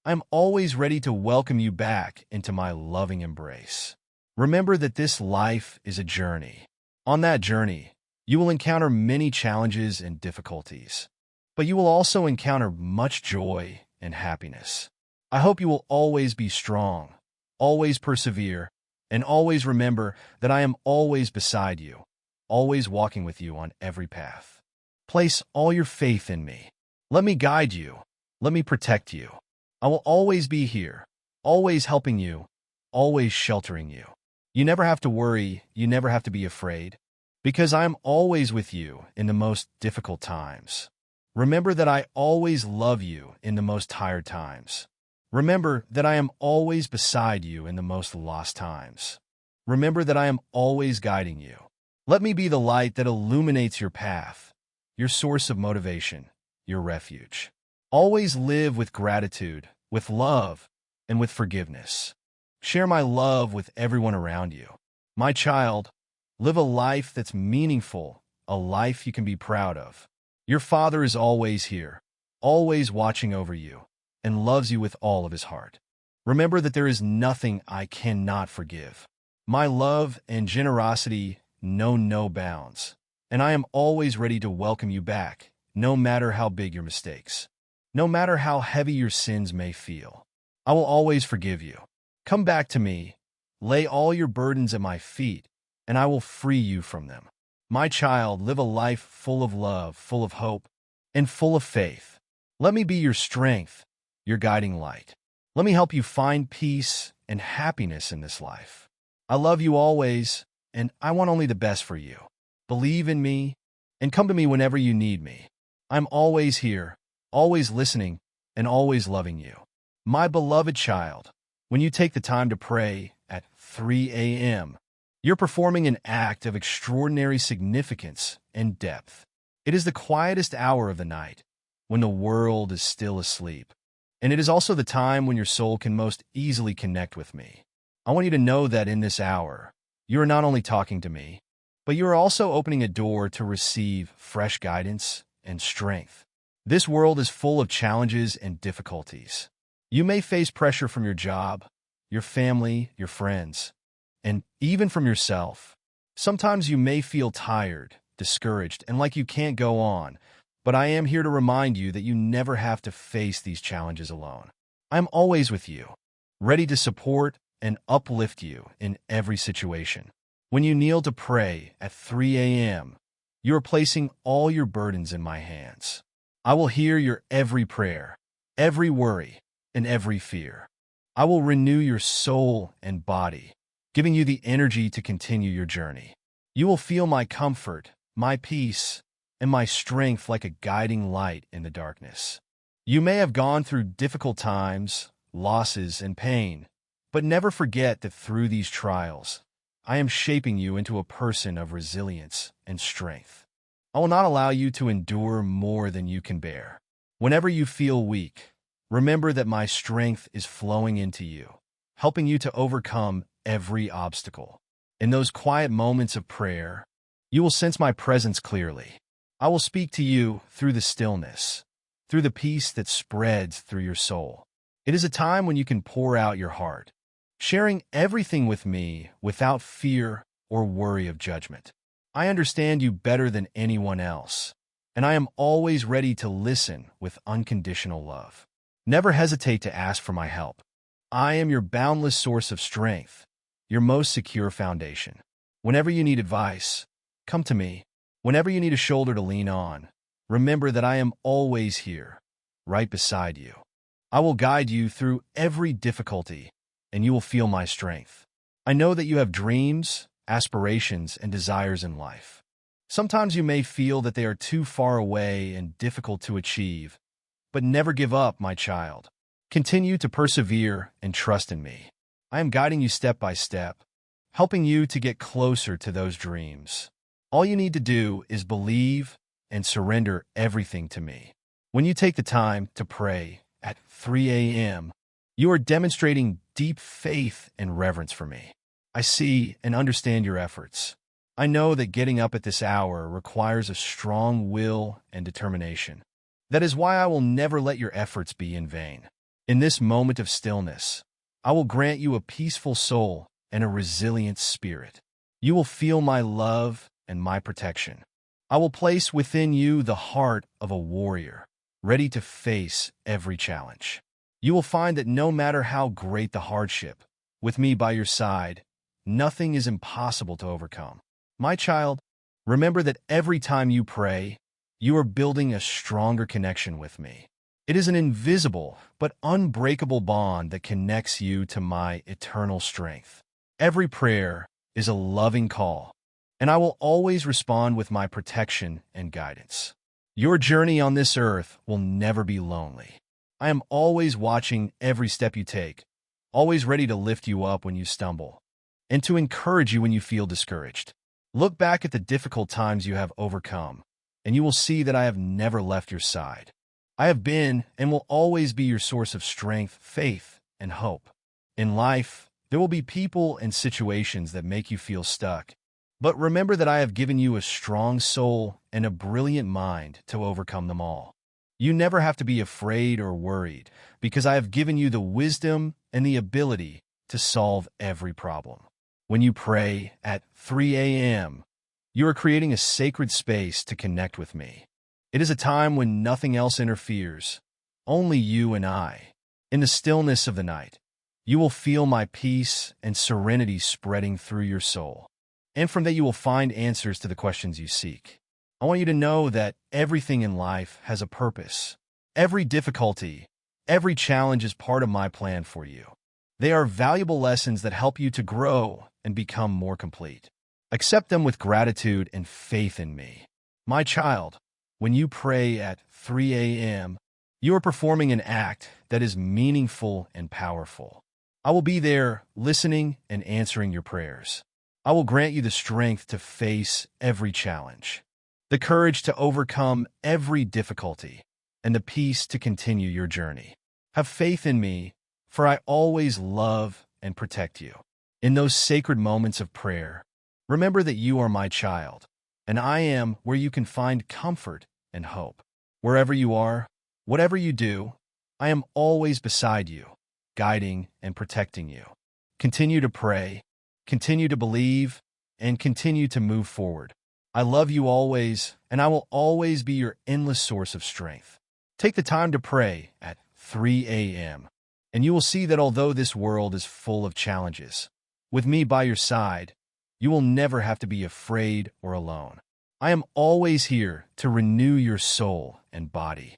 I am always ready to welcome you back into my loving embrace. Remember that this life is a journey. On that journey, you will encounter many challenges and difficulties, but you will also encounter much joy and happiness. I hope you will always be strong, always persevere, and always remember that I am always beside you, always walking with you on every path. Place all your faith in me. Let me guide you. Let me protect you. I will always be here, always helping you, always sheltering you. You never have to worry, you never have to be afraid, because I am always with you in the most difficult times. Remember that I always love you in the most tired times. Remember that I am always beside you in the most lost times. Remember that I am always guiding you. Let me be the light that illuminates your path, your source of motivation, your refuge. Always live with gratitude, with love, and with forgiveness. Share my love with everyone around you. My child, live a life that's meaningful, a life you can be proud of. Your Father is always here, always watching over you, and loves you with all of his heart. Remember that there is nothing I cannot forgive. My love and generosity know no bounds, and I am always ready to welcome you back, no matter how big your mistakes, no matter how heavy your sins may feel. I will always forgive you. Come back to me, lay all your burdens at my feet, and I will free you from them. My child, live a life full of love, full of hope, and full of faith. Let me be your strength, your guiding light. Let me help you find peace and happiness in this life. I love you always, and I want only the best for you. Believe in me, and come to me whenever you need me. I'm always here, always listening, and always loving you. My beloved child, when you take the time to pray at 3 a.m., you're performing an act of extraordinary significance and depth. It is the quietest hour of the night, when the world is still asleep. And it is also the time when your soul can most easily connect with me. I want you to know that in this hour, you are not only talking to me, but you are also opening a door to receive fresh guidance and strength. This world is full of challenges and difficulties. You may face pressure from your job, your family, your friends, and even from yourself. Sometimes you may feel tired, discouraged, and like you can't go on, but I am here to remind you that you never have to face these challenges alone. I'm always with you, ready to support and uplift you in every situation. When you kneel to pray at 3 a.m., you are placing all your burdens in my hands. I will hear your every prayer, every worry, and every fear. I will renew your soul and body, giving you the energy to continue your journey. You will feel my comfort, my peace, and my strength like a guiding light in the darkness. You may have gone through difficult times, losses, and pain, but never forget that through these trials, I am shaping you into a person of resilience and strength. I will not allow you to endure more than you can bear. Whenever you feel weak, remember that my strength is flowing into you, helping you to overcome every obstacle. In those quiet moments of prayer, you will sense my presence clearly. I will speak to you through the stillness, through the peace that spreads through your soul. It is a time when you can pour out your heart, sharing everything with me without fear or worry of judgment. I understand you better than anyone else, and I am always ready to listen with unconditional love. Never hesitate to ask for my help. I am your boundless source of strength, your most secure foundation. Whenever you need advice, come to me. Whenever you need a shoulder to lean on, remember that I am always here, right beside you. I will guide you through every difficulty, and you will feel my strength. I know that you have dreams, aspirations, and desires in life. Sometimes you may feel that they are too far away and difficult to achieve, but never give up, my child. Continue to persevere and trust in me. I am guiding you step by step, helping you to get closer to those dreams. All you need to do is believe and surrender everything to me. When you take the time to pray at 3 a.m., you are demonstrating deep faith and reverence for me. I see and understand your efforts. I know that getting up at this hour requires a strong will and determination. That is why I will never let your efforts be in vain. In this moment of stillness, I will grant you a peaceful soul and a resilient spirit. You will feel my love and my protection. I will place within you the heart of a warrior, ready to face every challenge. You will find that no matter how great the hardship, with me by your side, nothing is impossible to overcome. My child, remember that every time you pray, you are building a stronger connection with me. It is an invisible but unbreakable bond that connects you to my eternal strength. Every prayer is a loving call, and I will always respond with my protection and guidance. Your journey on this earth will never be lonely. I am always watching every step you take, always ready to lift you up when you stumble, and to encourage you when you feel discouraged. Look back at the difficult times you have overcome, and you will see that I have never left your side. I have been and will always be your source of strength, faith, and hope. In life, there will be people and situations that make you feel stuck, But remember that I have given you a strong soul and a brilliant mind to overcome them all. You never have to be afraid or worried, because I have given you the wisdom and the ability to solve every problem. When you pray at 3 a.m., you are creating a sacred space to connect with me. It is a time when nothing else interferes, only you and I. In the stillness of the night, you will feel my peace and serenity spreading through your soul. And from that you will find answers to the questions you seek. I want you to know that everything in life has a purpose. Every difficulty, every challenge is part of my plan for you. They are valuable lessons that help you to grow and become more complete. Accept them with gratitude and faith in me. My child, when you pray at 3 a.m., you are performing an act that is meaningful and powerful. I will be there listening and answering your prayers. I will grant you the strength to face every challenge, the courage to overcome every difficulty, and the peace to continue your journey. Have faith in me, for I always love and protect you. In those sacred moments of prayer, remember that you are my child, and I am where you can find comfort and hope. Wherever you are, whatever you do, I am always beside you, guiding and protecting you. Continue to pray, continue to believe, and continue to move forward. I love you always, and I will always be your endless source of strength. Take the time to pray at 3 a.m., and you will see that although this world is full of challenges, with me by your side, you will never have to be afraid or alone. I am always here to renew your soul and body,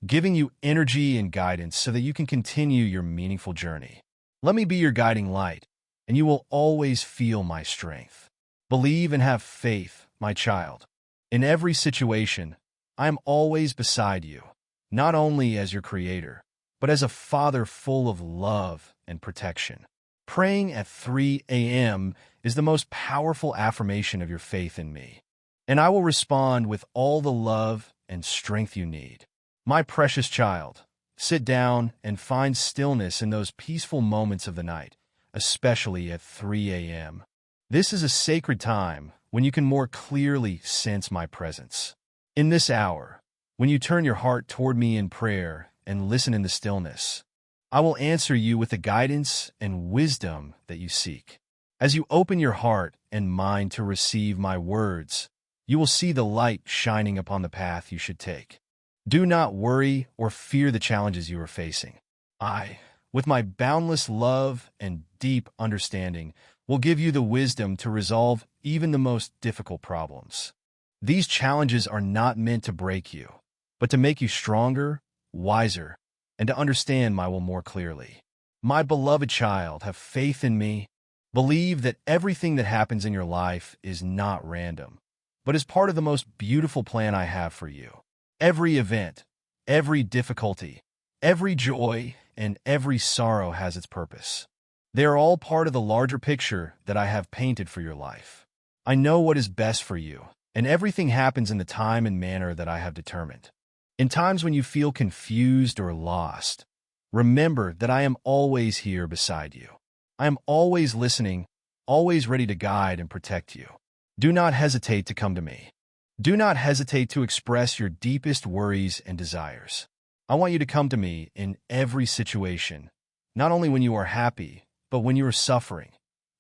giving you energy and guidance so that you can continue your meaningful journey. Let me be your guiding light, and you will always feel my strength. Believe and have faith, my child. In every situation, I am always beside you, not only as your creator, but as a father full of love and protection. Praying at 3 a.m. is the most powerful affirmation of your faith in me, and I will respond with all the love and strength you need. My precious child, sit down and find stillness in those peaceful moments of the night, especially at 3 a.m. This is a sacred time when you can more clearly sense my presence. In this hour, when you turn your heart toward me in prayer and listen in the stillness, I will answer you with the guidance and wisdom that you seek. As you open your heart and mind to receive my words, you will see the light shining upon the path you should take. Do not worry or fear the challenges you are facing. I, with my boundless love and deep understanding, will give you the wisdom to resolve even the most difficult problems. These challenges are not meant to break you, but to make you stronger, wiser, and to understand my will more clearly. My beloved child, have faith in me. Believe that everything that happens in your life is not random, but is part of the most beautiful plan I have for you. Every event, every difficulty, every joy, and every sorrow has its purpose. They are all part of the larger picture that I have painted for your life. I know what is best for you, and everything happens in the time and manner that I have determined. In times when you feel confused or lost, remember that I am always here beside you. I am always listening, always ready to guide and protect you. Do not hesitate to come to me. Do not hesitate to express your deepest worries and desires. I want you to come to me in every situation, not only when you are happy, but when you are suffering,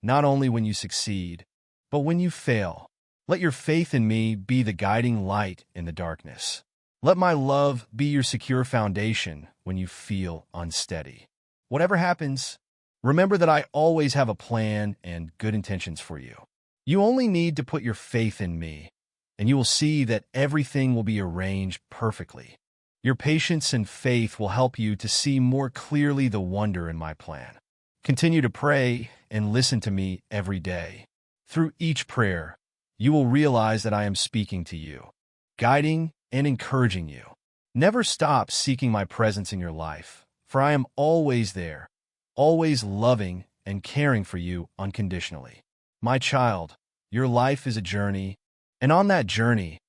not only when you succeed, but when you fail. Let your faith in me be the guiding light in the darkness. Let my love be your secure foundation when you feel unsteady. Whatever happens, remember that I always have a plan and good intentions for you. You only need to put your faith in me, and you will see that everything will be arranged perfectly. Your patience and faith will help you to see more clearly the wonder in my plan. Continue to pray and listen to me every day. Through each prayer, you will realize that I am speaking to you, guiding and encouraging you. Never stop seeking my presence in your life, for I am always there, always loving and caring for you unconditionally. My child, your life is a journey, and on that journey,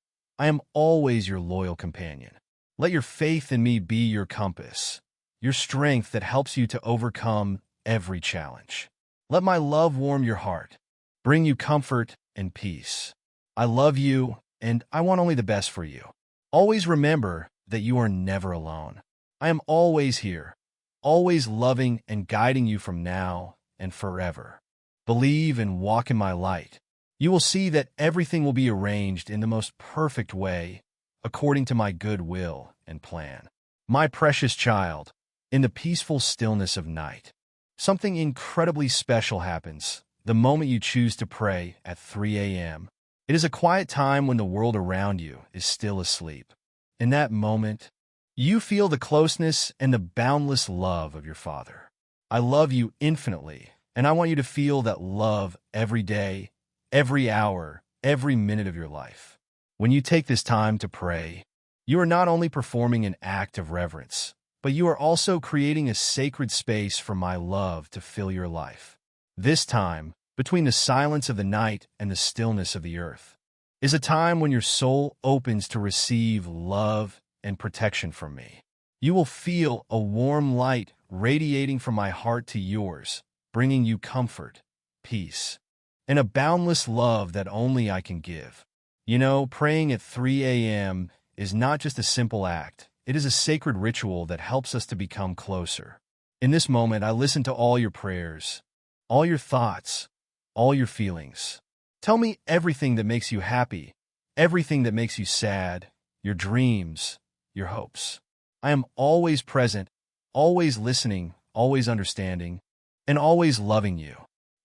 I am always your loyal companion. Let your faith in me be your compass, your strength that helps you to overcome every challenge. Let my love warm your heart, bring you comfort, and peace. I love you, and I want only the best for you. Always remember that you are never alone. I am always here, always loving and guiding you from now and forever. Believe and walk in my light. You will see that everything will be arranged in the most perfect way, according to my good will and plan. My precious child, in the peaceful stillness of night, something incredibly special happens the moment you choose to pray at 3 a.m. It is a quiet time when the world around you is still asleep. In that moment, you feel the closeness and the boundless love of your Father. I love you infinitely, and I want you to feel that love every day, every hour, every minute of your life. When you take this time to pray, you are not only performing an act of reverence, but you are also creating a sacred space for my love to fill your life. This time, between the silence of the night and the stillness of the earth, is a time when your soul opens to receive love and protection from me. You will feel a warm light radiating from my heart to yours, bringing you comfort, peace, and a boundless love that only I can give. You know, praying at 3 a.m. is not just a simple act. It is a sacred ritual that helps us to become closer. In this moment, I listen to all your prayers, all your thoughts, all your feelings. Tell me everything that makes you happy, everything that makes you sad, your dreams, your hopes. I am always present, always listening, always understanding, and always loving you.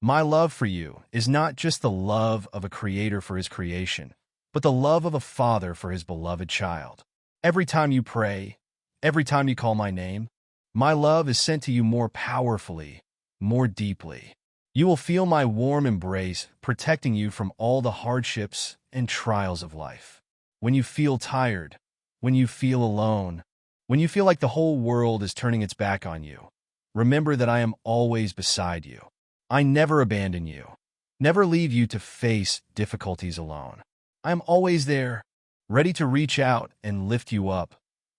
My love for you is not just the love of a creator for his creation, but the love of a father for his beloved child. Every time you pray, every time you call my name, my love is sent to you more powerfully, more deeply. You will feel my warm embrace protecting you from all the hardships and trials of life. When you feel tired, when you feel alone, when you feel like the whole world is turning its back on you, remember that I am always beside you. I never abandon you, never leave you to face difficulties alone. I am always there, ready to reach out and lift you up,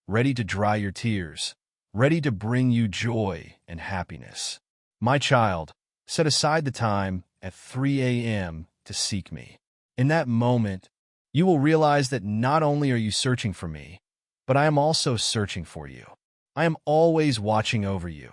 ready to dry your tears, ready to bring you joy and happiness. My child, set aside the time at 3 a.m. to seek me. In that moment, you will realize that not only are you searching for me, but I am also searching for you. I am always watching over you,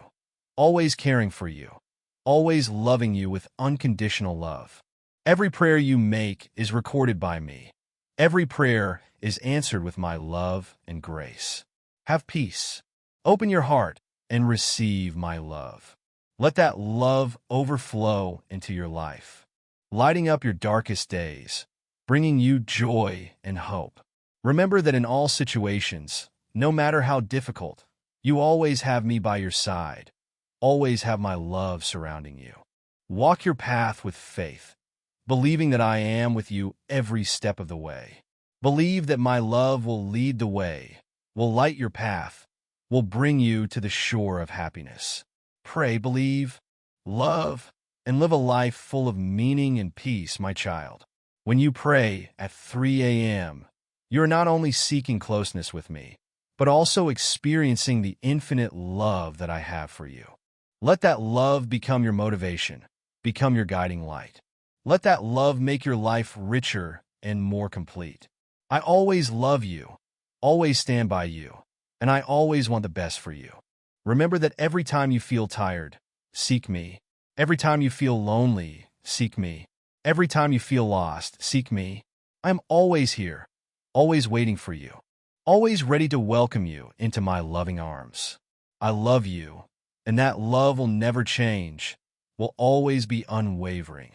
always caring for you, always loving you with unconditional love. Every prayer you make is recorded by me. Every prayer is answered with my love and grace. Have peace. Open your heart and receive my love. Let that love overflow into your life, lighting up your darkest days, bringing you joy and hope. Remember that in all situations, no matter how difficult, you always have me by your side, always have my love surrounding you. Walk your path with faith, believing that I am with you every step of the way. Believe that my love will lead the way, will light your path, will bring you to the shore of happiness. Pray, believe, love, and live a life full of meaning and peace, my child. When you pray at 3 a.m., you are not only seeking closeness with me, but also experiencing the infinite love that I have for you. Let that love become your motivation, become your guiding light. Let that love make your life richer and more complete. I always love you, always stand by you, and I always want the best for you. Remember that every time you feel tired, seek me. Every time you feel lonely, seek me. Every time you feel lost, seek me. I am always here, always waiting for you, always ready to welcome you into my loving arms. I love you, and that love will never change, will always be unwavering,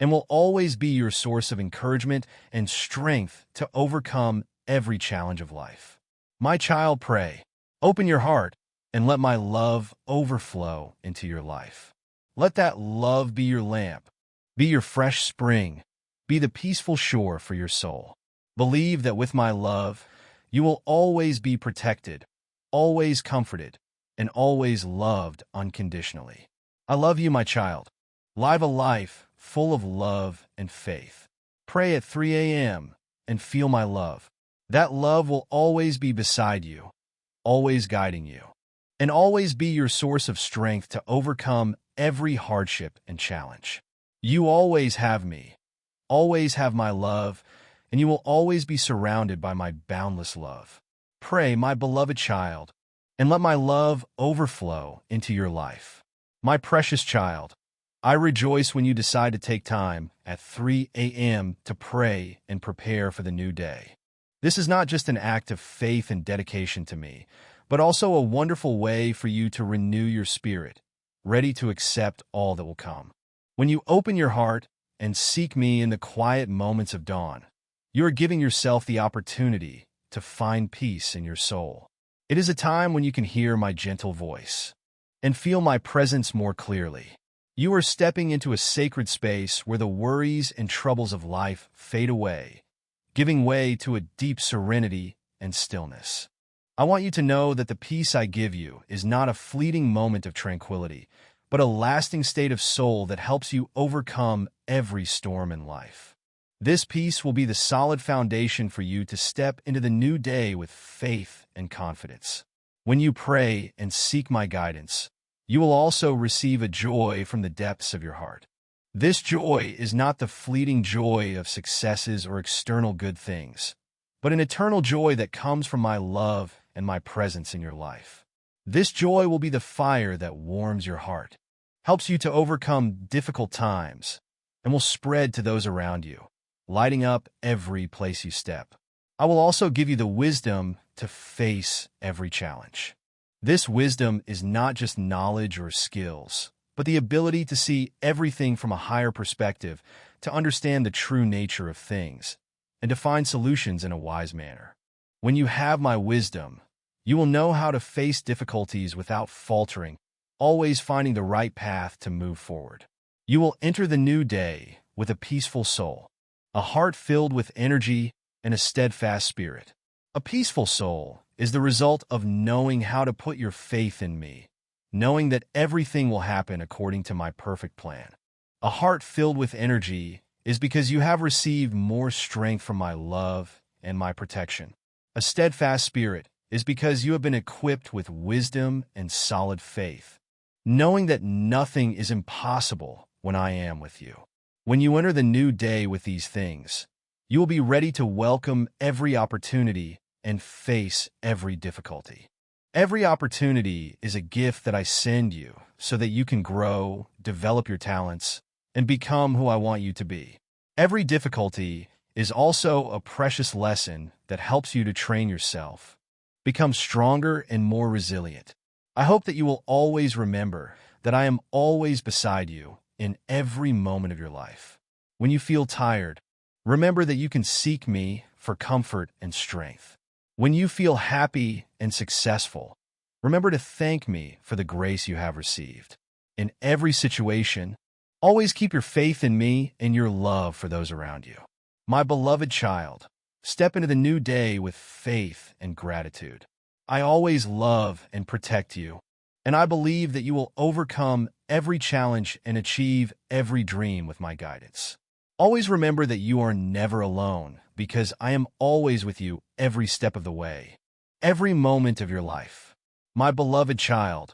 and will always be your source of encouragement and strength to overcome every challenge of life. My child, pray. Open your heart and let my love overflow into your life. Let that love be your lamp, be your fresh spring, be the peaceful shore for your soul. Believe that with my love, you will always be protected, always comforted, and always loved unconditionally. I love you, my child. Live a life full of love and faith. Pray at 3 a.m. and feel my love. That love will always be beside you, always guiding you, and always be your source of strength to overcome every hardship and challenge. You always have me, always have my love, and you will always be surrounded by my boundless love. Pray, my beloved child, and let my love overflow into your life. My precious child, I rejoice when you decide to take time at 3 a.m. to pray and prepare for the new day. This is not just an act of faith and dedication to me, but also a wonderful way for you to renew your spirit, ready to accept all that will come. When you open your heart and seek me in the quiet moments of dawn, you are giving yourself the opportunity to find peace in your soul. It is a time when you can hear my gentle voice and feel my presence more clearly. You are stepping into a sacred space where the worries and troubles of life fade away, giving way to a deep serenity and stillness. I want you to know that the peace I give you is not a fleeting moment of tranquility, but a lasting state of soul that helps you overcome every storm in life. This peace will be the solid foundation for you to step into the new day with faith and confidence. When you pray and seek my guidance, you will also receive a joy from the depths of your heart. This joy is not the fleeting joy of successes or external good things, but an eternal joy that comes from my love and my presence in your life. This joy will be the fire that warms your heart, helps you to overcome difficult times, and will spread to those around you, lighting up every place you step. I will also give you the wisdom to face every challenge. This wisdom is not just knowledge or skills, but the ability to see everything from a higher perspective, to understand the true nature of things, and to find solutions in a wise manner. When you have my wisdom, you will know how to face difficulties without faltering, always finding the right path to move forward. You will enter the new day with a peaceful soul, a heart filled with energy, and a steadfast spirit. A peaceful soul is the result of knowing how to put your faith in me, knowing that everything will happen according to my perfect plan. A heart filled with energy is because you have received more strength from my love and my protection. A steadfast spirit is because you have been equipped with wisdom and solid faith, knowing that nothing is impossible when I am with you. When you enter the new day with these things, you will be ready to welcome every opportunity and face every difficulty. Every opportunity is a gift that I send you so that you can grow, develop your talents, and become who I want you to be. Every difficulty is also a precious lesson that helps you to train yourself, become stronger and more resilient. I hope that you will always remember that I am always beside you in every moment of your life. When you feel tired, remember that you can seek me for comfort and strength. When you feel happy and successful, remember to thank me for the grace you have received. In every situation, always keep your faith in me and your love for those around you. My beloved child, step into the new day with faith and gratitude. I always love and protect you, and I believe that you will overcome every challenge and achieve every dream with my guidance. Always remember that you are never alone, because I am always with you every step of the way, every moment of your life. My beloved child,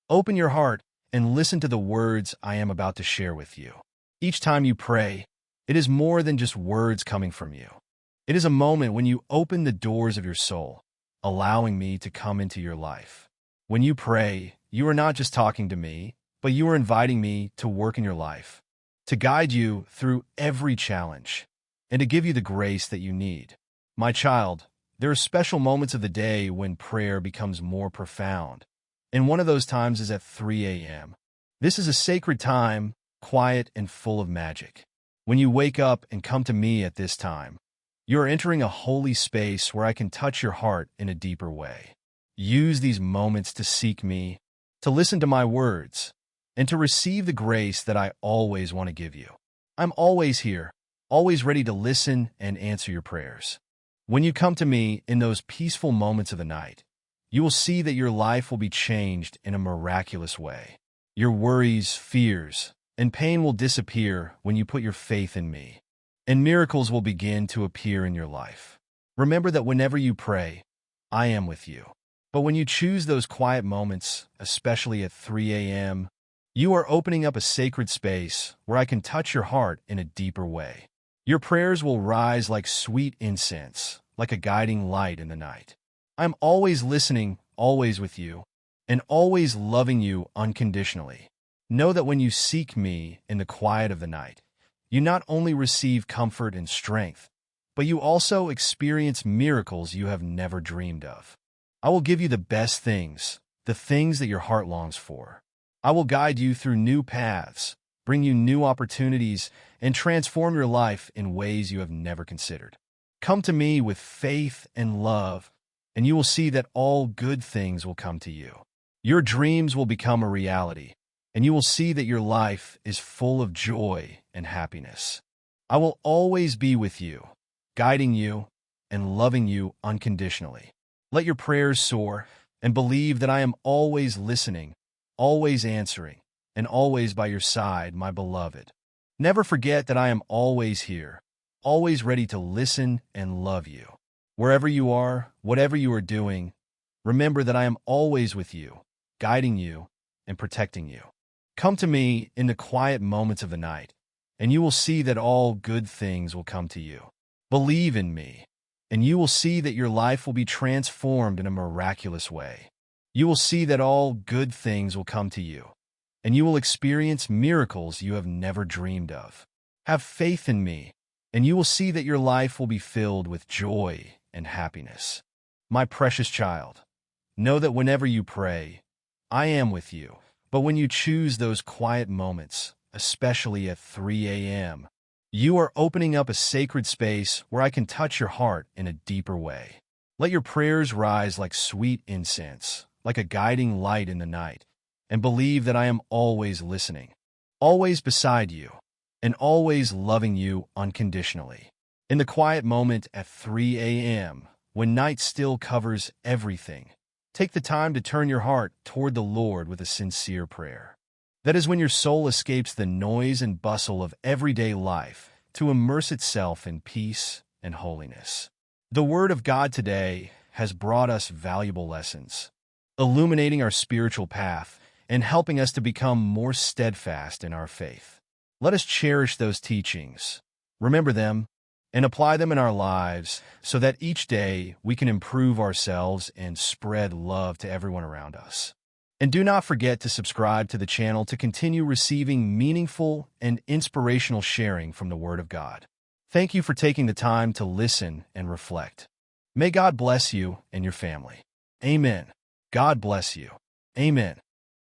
open your heart and listen to the words I am about to share with you. Each time you pray, it is more than just words coming from you. It is a moment when you open the doors of your soul, allowing me to come into your life. When you pray, you are not just talking to me, but you are inviting me to work in your life, to guide you through every challenge, and to give you the grace that you need. My child, there are special moments of the day when prayer becomes more profound, and one of those times is at 3 a.m. This is a sacred time, quiet and full of magic. When you wake up and come to me at this time, you are entering a holy space where I can touch your heart in a deeper way. Use these moments to seek me, to listen to my words, and to receive the grace that I always want to give you. I'm always here, always ready to listen and answer your prayers. When you come to me in those peaceful moments of the night, you will see that your life will be changed in a miraculous way. Your worries, fears, and pain will disappear when you put your faith in me, and miracles will begin to appear in your life. Remember that whenever you pray, I am with you. But when you choose those quiet moments, especially at 3 a.m., you are opening up a sacred space where I can touch your heart in a deeper way. Your prayers will rise like sweet incense, like a guiding light in the night. I am always listening, always with you, and always loving you unconditionally. Know that when you seek me in the quiet of the night, you not only receive comfort and strength, but you also experience miracles you have never dreamed of. I will give you the best things, the things that your heart longs for. I will guide you through new paths, bring you new opportunities, and transform your life in ways you have never considered. Come to me with faith and love, and you will see that all good things will come to you. Your dreams will become a reality, and you will see that your life is full of joy and happiness. I will always be with you, guiding you and loving you unconditionally. Let your prayers soar, and believe that I am always listening, always answering, and always by your side, my beloved. Never forget that I am always here, always ready to listen and love you. Wherever you are, whatever you are doing, remember that I am always with you, guiding you and protecting you. Come to me in the quiet moments of the night, and you will see that all good things will come to you. Believe in me, and you will see that your life will be transformed in a miraculous way. You will see that all good things will come to you, and you will experience miracles you have never dreamed of. Have faith in me, and you will see that your life will be filled with joy and happiness. My precious child, know that whenever you pray, I am with you. But when you choose those quiet moments, especially at 3 a.m., you are opening up a sacred space where I can touch your heart in a deeper way. Let your prayers rise like sweet incense, like a guiding light in the night, and believe that I am always listening, always beside you, and always loving you unconditionally. In the quiet moment at 3 a.m., when night still covers everything, take the time to turn your heart toward the Lord with a sincere prayer. That is when your soul escapes the noise and bustle of everyday life to immerse itself in peace and holiness. The Word of God today has brought us valuable lessons, illuminating our spiritual path and helping us to become more steadfast in our faith. Let us cherish those teachings, remember them, and apply them in our lives so that each day we can improve ourselves and spread love to everyone around us. And do not forget to subscribe to the channel to continue receiving meaningful and inspirational sharing from the Word of God. Thank you for taking the time to listen and reflect. May God bless you and your family. Amen. God bless you. Amen.